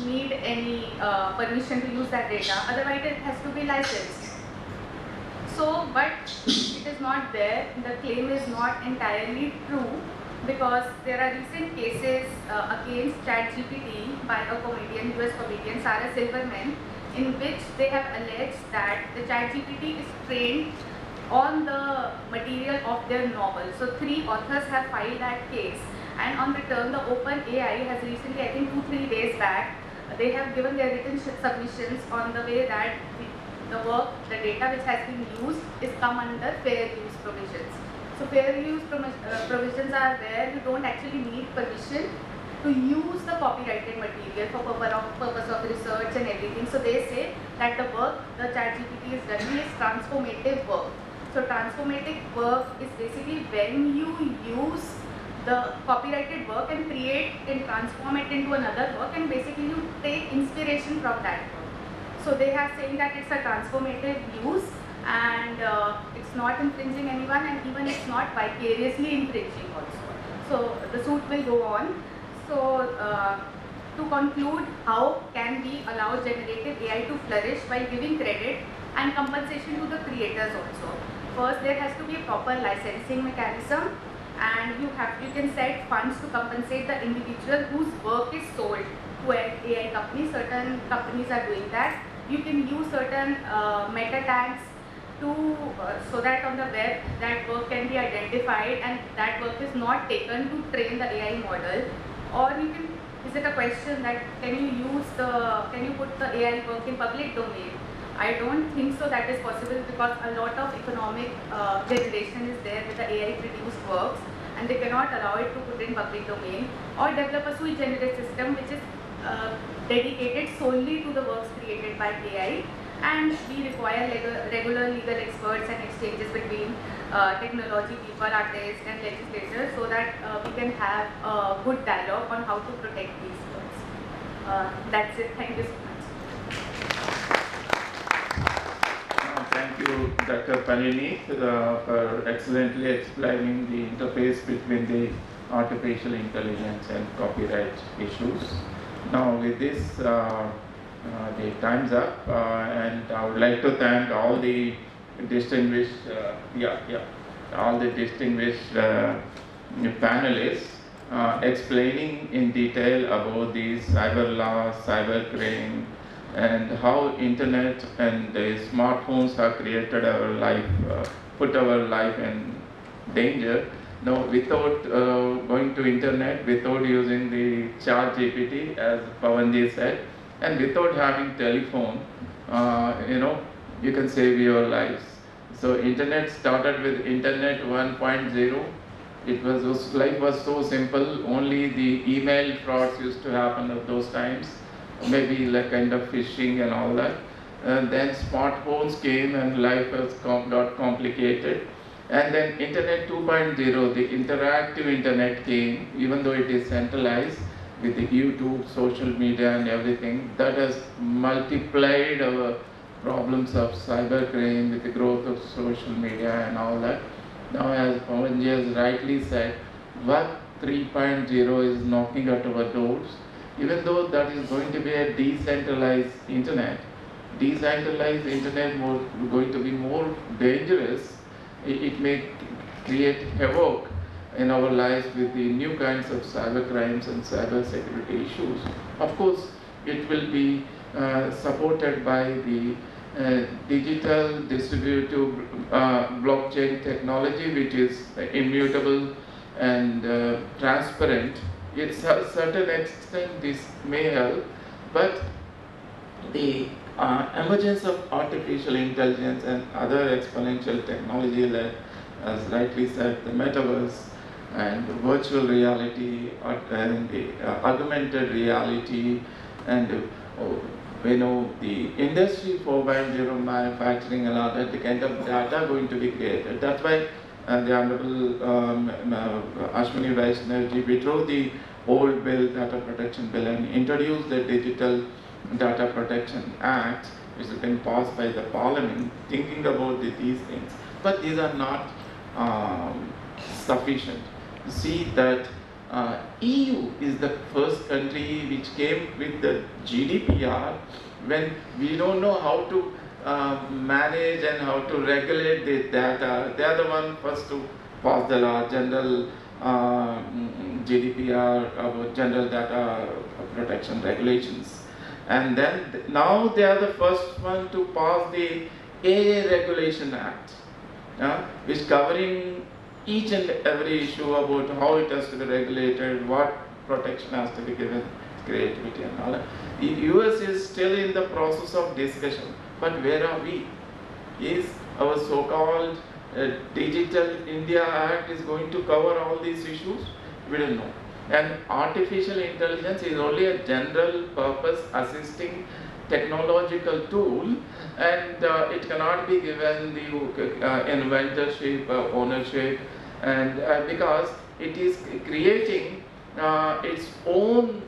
need any permission to use that data. Otherwise, it has to be licensed. So, but it is not there. The claim is not entirely true, because there are recent cases against ChatGPT by a comedian, US comedian, Sarah Silverman, in which they have alleged that the ChatGPT is trained on the material of their novel. So 3 authors have filed that case, and on return, the OpenAI has recently, I think 2-3 days back, they have given their written submissions on the way that the data which has been used is come under fair use provisions. So fair use provisions are where you don't actually need permission to use the copyrighted material for purpose of research and everything. So they say that the work the ChatGPT is doing is transformative work. So transformative work is basically when you use the copyrighted work and create and transform it into another work, and basically you take inspiration from that work. So they are saying that it's a transformative use, and it's not infringing anyone, and even it's not vicariously infringing also. So the suit will go on. So to conclude, how can we allow generative AI to flourish while giving credit and compensation to the creators also? First, there has to be a proper licensing mechanism, and you can set funds to compensate the individual whose work is sold to an AI company. Certain companies are doing that. You can use certain meta tags to so that on the web that work can be identified and that work is not taken to train the AI model. Or you can, is it a question that can you put the AI work in public domain? I don't think so that is possible, because a lot of economic generation is there with the AI produced works, and they cannot allow it to put in public domain. Or develop a sui generis system which is dedicated solely to the works created by AI, and we require regular legal experts and exchanges between technology people, artists and legislators, so that we can have a good dialogue on how to protect these works. That's it. Thank you so much. Thank you, Dr. Panini, for excellently explaining the interface between the artificial intelligence and copyright issues. Now, with this, the time's up, and I would like to thank all the distinguished, panelists explaining in detail about the cyber law, cyber crime, and how internet and the smartphones have created our life, put our life in danger. Now, without going to internet, without using the ChatGPT, as Pavanji said, and without having telephone, you can save your lives. So internet started with internet 1.0. Life was so simple. Only the email frauds used to happen at those times. maybe like kind of phishing and all that. Then smartphones came and life has got complicated. And then Internet 2.0, the interactive internet came, even though it is centralized with the YouTube, social media and everything, that has multiplied our problems of cybercrime with the growth of social media and all that. Now, as Pawanji has rightly said, Web 3.0 is knocking at our doors. Even though that is going to be a decentralized internet going to be more dangerous. It may create havoc in our lives with the new kinds of cyber crimes and cyber security issues. Of course, it will be supported by the digital distributed blockchain technology, which is immutable and transparent. It's a certain extent this may help, but the emergence of artificial intelligence and other exponential technology, like as rightly said, the metaverse and virtual reality and augmented reality and the industry 4.0 manufacturing and all that, the kind of data going to be created. That's why the Honorable Ashwini Vaishnav withdrew the old bill, Data Protection Bill, and introduced the Digital Data Protection Act, which has been passed by the Parliament, thinking about these things. But these are not sufficient. You see that EU is the first country which came with the GDPR when we don't know how to manage and how to regulate the data. They are the one first to pass the law, general GDPR, about general data protection regulations. And then now they are the first one to pass the AA Regulation Act, which covering each and every issue about how it has to be regulated, what protection has to be given, creativity and all that. The US is still in the process of discussion, but where are we? Is our so-called Digital India Act is going to cover all these issues? We don't know. And artificial intelligence is only a general purpose assisting technological tool, and it cannot be given the inventorship, ownership, and because it is creating its own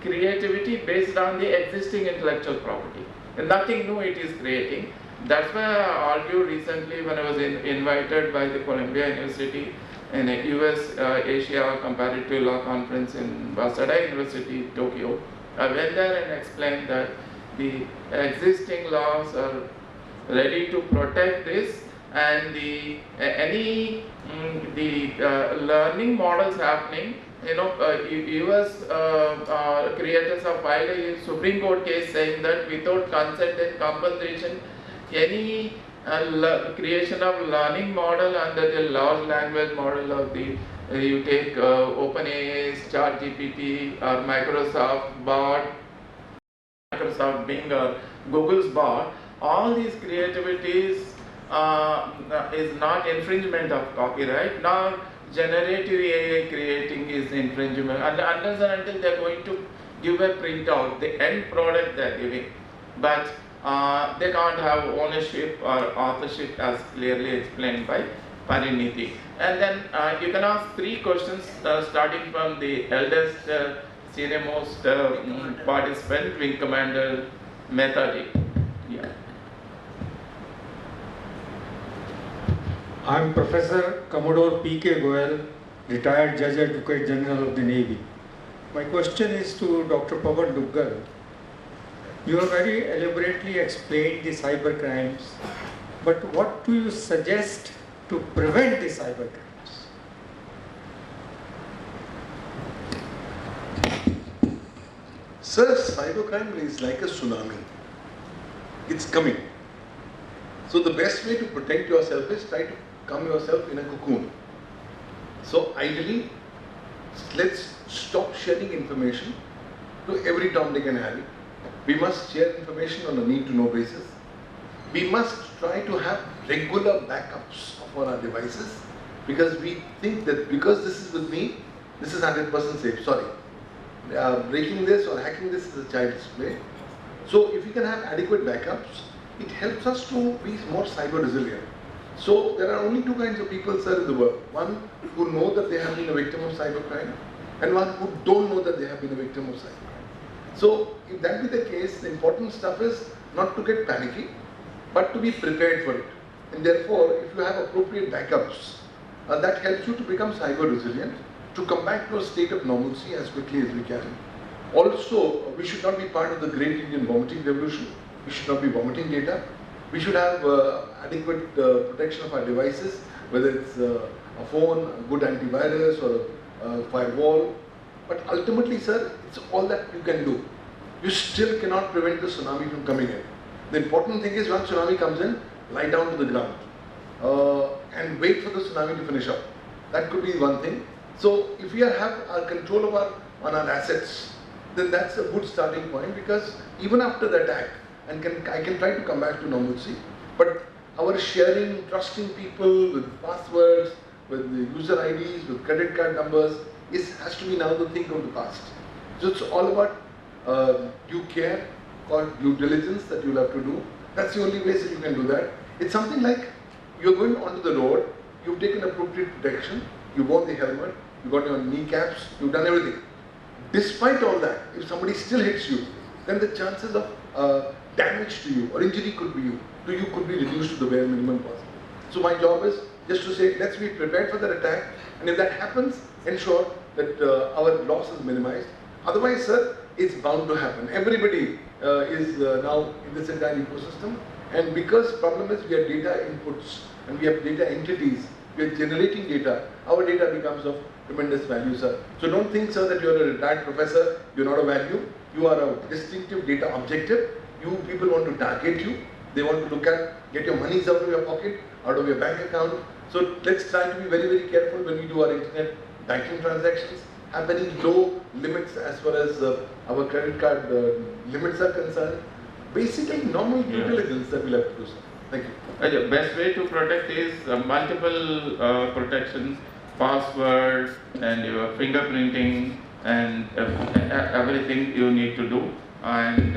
creativity based on the existing intellectual property. And nothing new it is creating. That's why I argued recently when I was invited by the Columbia University in a US Asia Comparative Law Conference in Waseda University, Tokyo. I went there and explained that the existing laws are ready to protect this, and the learning models happening. US creators have filed a Supreme Court case saying that without consent and compensation, any creation of learning model under the large language model of the you take OpenAI's ChatGPT or Microsoft Bard, Microsoft Bing or Google's Bard, all these creativities is not infringement of copyright, nor generative AI creating is infringement, and unless and until they are going to give a printout, the end product they are giving, but they can't have ownership or authorship as clearly explained by Pariniti. And then you can ask 3 questions starting from the eldest, senior most participant, Wing Commander Mehta. Yeah. I am Professor Commodore P.K. Goel, retired Judge Advocate General of the Navy. My question is to Dr. Pawan Duggal. You have very elaborately explained the cyber crimes, but what do you suggest to prevent the cyber crimes? Sir, cybercrime is like a tsunami. It's coming. So the best way to protect yourself is try to calm yourself in a cocoon. So ideally, let's stop sharing information to every Tom, Dick and Harry. We must share information on a need-to-know basis. We must try to have regular backups of all our devices, because we think that because this is with me, this is 100% safe. Sorry. breaking this or hacking this is a child's play. So if we can have adequate backups, it helps us to be more cyber resilient. So there are only two kinds of people, sir, in the world. One who know that they have been a victim of cybercrime, and one who don't know that they have been a victim of cybercrime. So if that be the case, the important stuff is not to get panicky, but to be prepared for it. And therefore, if you have appropriate backups, that helps you to become cyber resilient, to come back to a state of normalcy as quickly as we can. Also, we should not be part of the great Indian vomiting revolution. We should not be vomiting data. We should have adequate protection of our devices, whether it's a phone, a good antivirus, or a firewall. But ultimately, sir, it's all that you can do. You still cannot prevent the tsunami from coming in. The important thing is, when tsunami comes in, lie down to the ground and wait for the tsunami to finish up. That could be one thing. So if we have our control on our assets, then that's a good starting point, because even after the attack, I can try to come back to normalcy, but our sharing, trusting people with passwords, with the user IDs, with credit card numbers, has to be now the thing of the past. So it's all about due care, called due diligence, that you'll have to do. That's the only way that you can do that. It's something like you're going onto the road, you've taken appropriate protection, you worn the helmet, you got your kneecaps, you've done everything. Despite all that, if somebody still hits you, then the chances of damage to you or injury could be reduced to the bare minimum possible. So my job is just to say, let's be prepared for that attack, and if that happens, ensure that our loss is minimized. Otherwise, sir, it's bound to happen. Everybody is now in this entire ecosystem, and because problem is we have data inputs and we have data entities, we are generating data, our data becomes of tremendous value, sir. So don't think, sir, that you're a retired professor, you're not of value. You are a distinctive data objective. You people want to target you. They want to look at, get your monies out of your pocket, out of your bank account. So let's try to be very, very careful when we do our internet banking transactions. Have very low limits as far as our credit card limits are concerned. Basically, normal due diligence that we'll have to do, sir. Thank you. The best way to protect is multiple protections, password and your fingerprinting and everything you need to do. And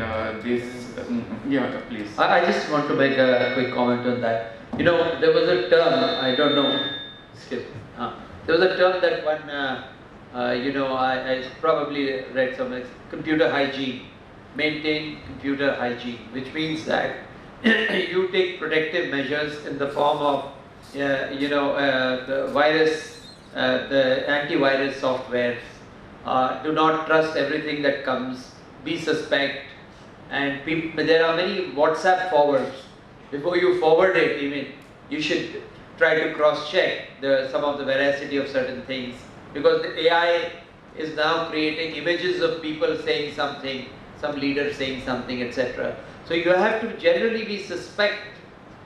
yeah, please. I just want to make a quick comment on that. You know, there was a term, I don't know, excuse me. There was a term that one, you know, I probably read somewhere, computer hygiene, maintain computer hygiene, which means that you take protective measures in the form of, you know, the virus, the antivirus softwares. Do not trust everything that comes. Be suspect. And there are many WhatsApp forwards. Before you forward it, even you should try to cross-check some of the veracity of certain things, because the AI is now creating images of people saying something, some leader saying something, etc. So you have to generally be suspect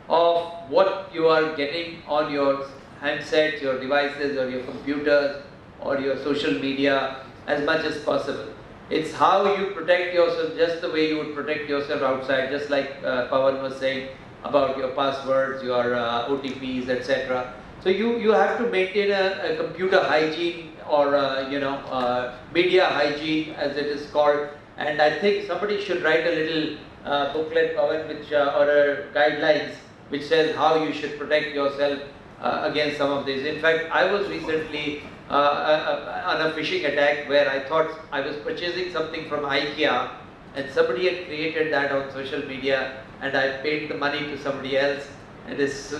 of what you are getting on your handsets, your devices, or your computers, or your social media as much as possible. It's how you protect yourself, just the way you would protect yourself outside, just like Pawan was saying about your passwords, your OTPs, etc. So you have to maintain a computer hygiene, or you know, media hygiene as it is called. And I think somebody should write a little booklet, Pawan, which or guidelines which says how you should protect yourself against some of these. In fact, I was recently on a phishing attack where I thought I was purchasing something from IKEA, and somebody had created that on social media, and I paid the money to somebody else, and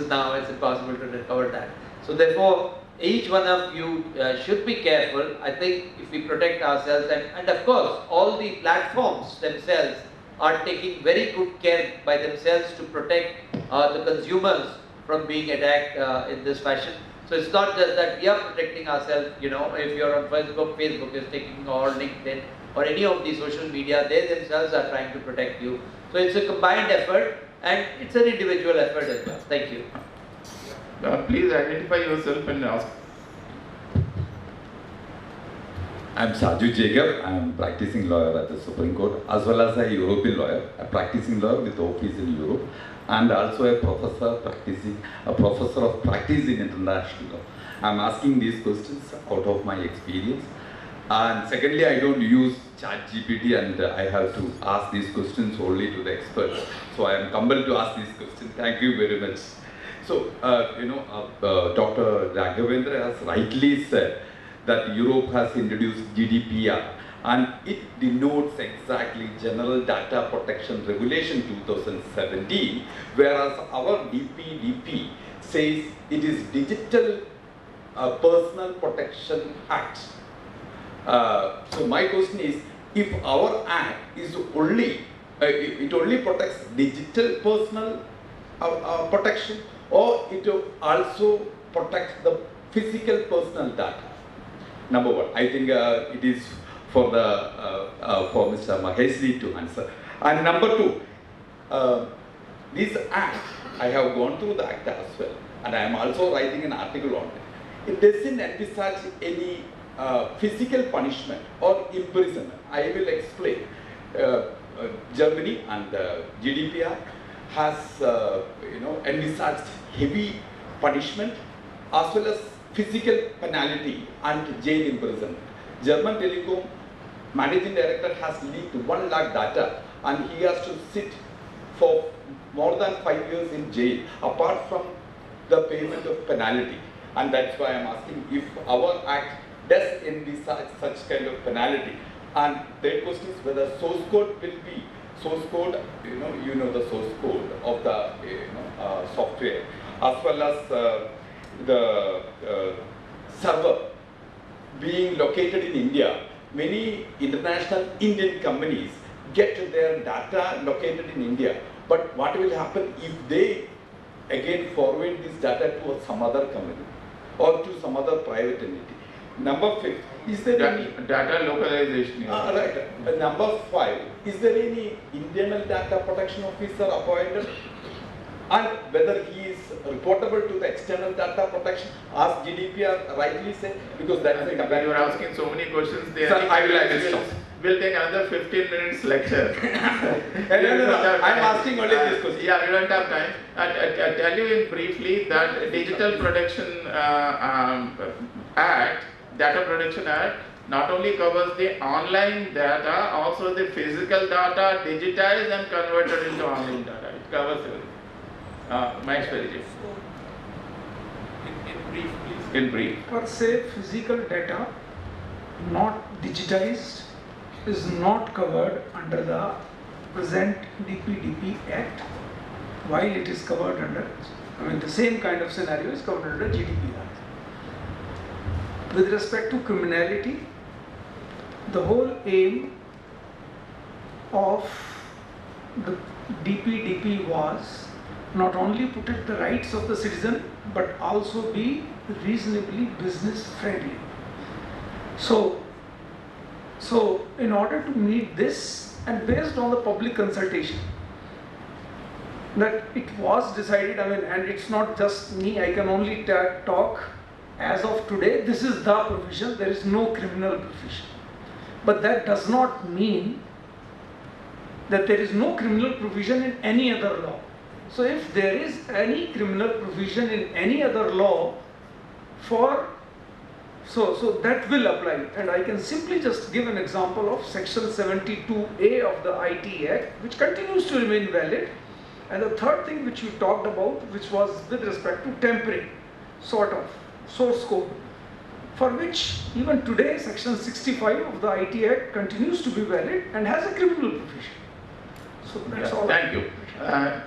now it's impossible to recover that. So therefore, each one of you should be careful. I think if we protect ourselves, and of course all the platforms themselves are taking very good care by themselves to protect the consumers from being attacked in this fashion. So it's not just that we are protecting ourselves, you know, if you're on Facebook is taking, or LinkedIn, or any of the social media, they themselves are trying to protect you. So it's a combined effort, and it's an individual effort as well. Thank you. Please identify yourself and ask. I'm Saju Jacob. I'm a practicing lawyer at the Supreme Court, as well as a European lawyer, a practicing lawyer with office in Europe, and also a professor of practice in international law. I'm asking these questions out of my experience. And secondly, I don't use ChatGPT, and I have to ask these questions only to the experts. So I am compelled to ask these questions. Thank you very much. So, Dr. Raghavendra has rightly said that Europe has introduced GDPR, and it denotes exactly General Data Protection Regulation 2017, whereas our DPDP says it is Digital Personal Protection Act. So my question is, if our act is only, it only protects digital personal protection, or it also protects the physical personal data? Number one, I think it is for Mr. Maheshji to answer. And number two, this act, I have gone through the act as well, and I am also writing an article on it. It doesn't envisage any physical punishment or imprisonment. I will explain. Germany and GDPR has envisaged heavy punishment as well as physical penalty and jail imprisonment. German Telecom managing director has leaked 1 lakh data, and he has to sit for more than 5 years in jail apart from the payment of penalty. And that's why I'm asking if our act does envisage such kind of penalty. And the question is whether source code will be source code, you know the source code of the software, as well as the server being located in India. Many international Indian companies get their data located in India. But what will happen if they again forward this data to some other company or to some other private entity? Number 5, is there any data localization? Right. Number 5, is there any internal data protection officer appointed? And whether he is reportable to the external data protection, as GDPR rightly said, because that is a when you are asking so many questions there. Sir, I will We'll take another 15 minutes lecture. No, I'm asking only this question. Yeah, we don't have time. I'll tell you in briefly that Digital Protection Act, Data Protection Act, not only covers the online data, also the physical data digitized and converted into online data. It covers everything. My experience. In brief, please. In brief. Per se, physical data not digitized is not covered under the present DPDP Act, while it is covered under, the same kind of scenario is covered under GDPR. With respect to criminality, the whole aim of the DPDP was not only protect the rights of the citizen, but also be reasonably business friendly. So in order to meet this, and based on the public consultation, that it was decided, and it's not just me, I can only talk as of today, this is the provision, there is no criminal provision. But that does not mean that there is no criminal provision in any other law. So if there is any criminal provision in any other law so that will apply, and I can simply just give an example of section 72A of the IT Act, which continues to remain valid. And the third thing which you talked about, which was with respect to tampering, sort of source code, for which even today section 65 of the IT Act continues to be valid and has a criminal provision. So that's all. Thank you.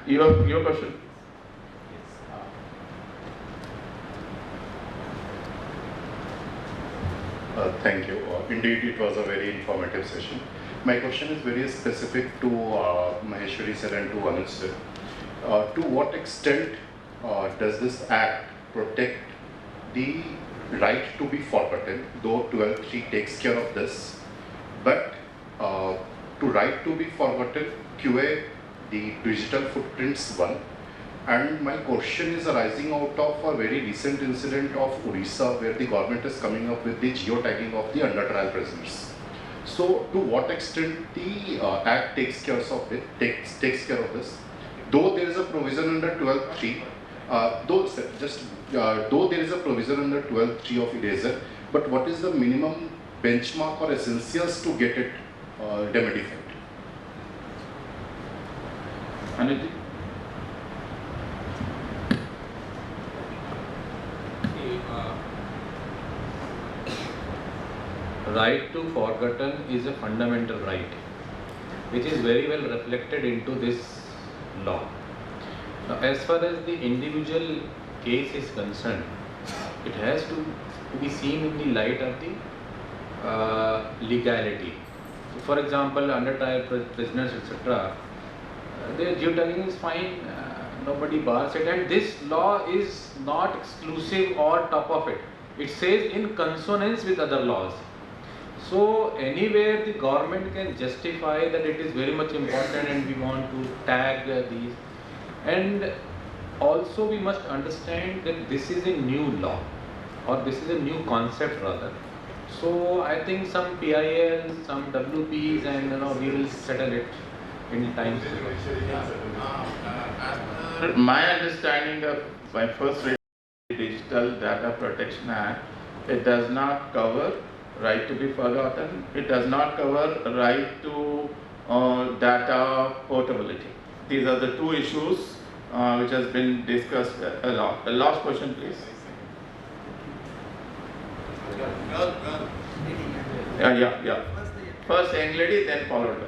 Your question. Thank you. Indeed, it was a very informative session. My question is very specific to Maheshwari sir and to Anuj sir. To what extent does this act protect the right to be forgotten, though 12(3) takes care of this, but to right to be forgotten, QA, the digital footprints one. And my question is arising out of a very recent incident of Odisha, where the government is coming up with the geotagging of the under trial prisoners. So to what extent the act takes care of it, takes care of this, though there is a provision under 12(3), though there is a provision under 12(3) of eraser, but what is the minimum benchmark or essentials to get it demystified? Anuj? Right to forgotten is a fundamental right, which is very well reflected into this law. Now, as far as the individual case is concerned, it has to be seen in the light of the legality. For example, under trial prisoners, etc., their jail is fine, nobody bars it, and this law is not exclusive or top of it. It says in consonance with other laws. So anywhere the government can justify that it is very much important and we want to tag these. And also we must understand that this is a new law, or this is a new concept rather. So I think some PIL, some WPs, and we will settle it in time. My understanding of my first Digital Data Protection Act, it does not cover right to be forgotten. It does not cover right to data portability. These are the two issues which has been discussed a lot. The last question, please. Yeah. First young lady, then followed by.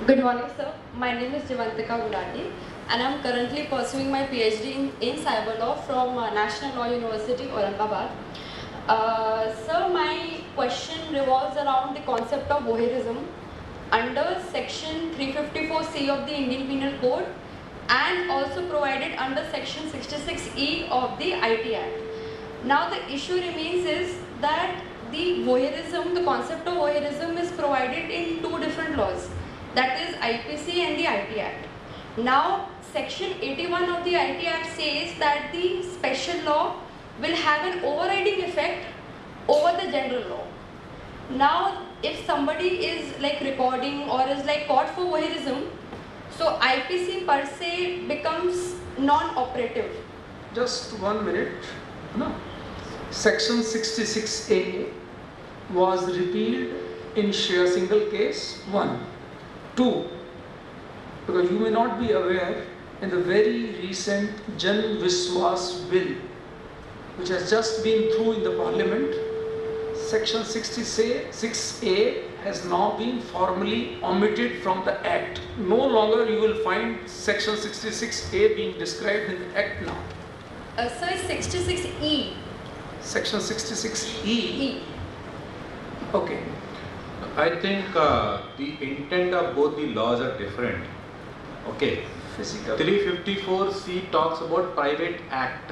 Good morning, sir. My name is Jivantika Gulati, and I am currently pursuing my PhD in cyber law from National Law University, Aurangabad. Sir, my question revolves around the concept of voyeurism under section 354C of the Indian Penal Code and also provided under section 66E of the IT Act. Now the issue remains is that the voyeurism, the concept of voyeurism is provided in two different laws, that is IPC and the IT Act. Now section 81 of the IT Act says that the special law will have an overriding effect over the general law. Now if somebody is like recording or is like caught for voyeurism, so IPC per se becomes non-operative. Just 1 minute. No. Section 66A was repealed in sheer single case. 1. 2. Because you may not be aware, in the very recent Jan Viswas bill, which has just been through in the parliament, section 66A has now been formally omitted from the act. No longer you will find section 66A being described in the act now. Sir, 66E. Section 66E. Okay. I think the intent of both the laws are different. Okay. 354C talks about private act,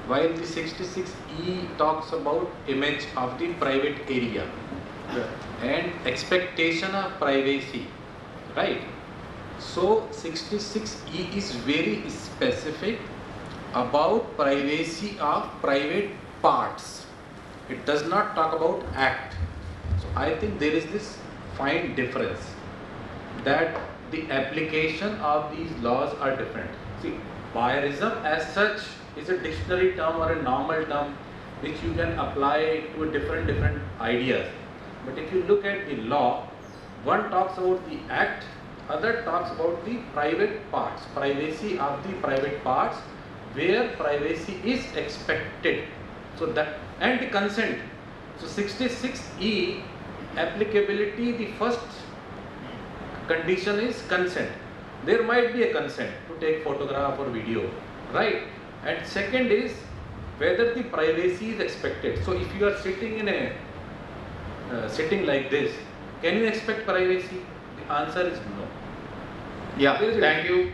while the 66E talks about image of the private area and expectation of privacy, right? So 66E is very specific about privacy of private parts. It does not talk about act. So I think there is this fine difference that the application of these laws are different. See, voyeurism as such is a dictionary term or a normal term which you can apply to different ideas. But if you look at the law, one talks about the act, other talks about the private parts, privacy of the private parts, where privacy is expected. So that, and the consent. So 66E applicability, the first condition is consent. There might be a consent to take photograph or video, right? And second is whether the privacy is expected. So if you are sitting in a sitting like this, can you expect privacy? The answer is no. Yeah, thank you,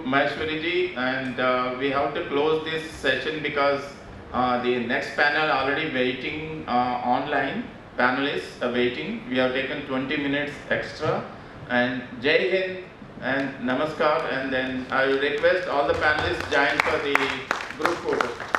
Maheshwari ji, and we have to close this session because the next panel already waiting online. Panelists are waiting. We have taken 20 minutes extra, and Jai Hind and Namaskar, and then I will request all the panelists join for the group photo.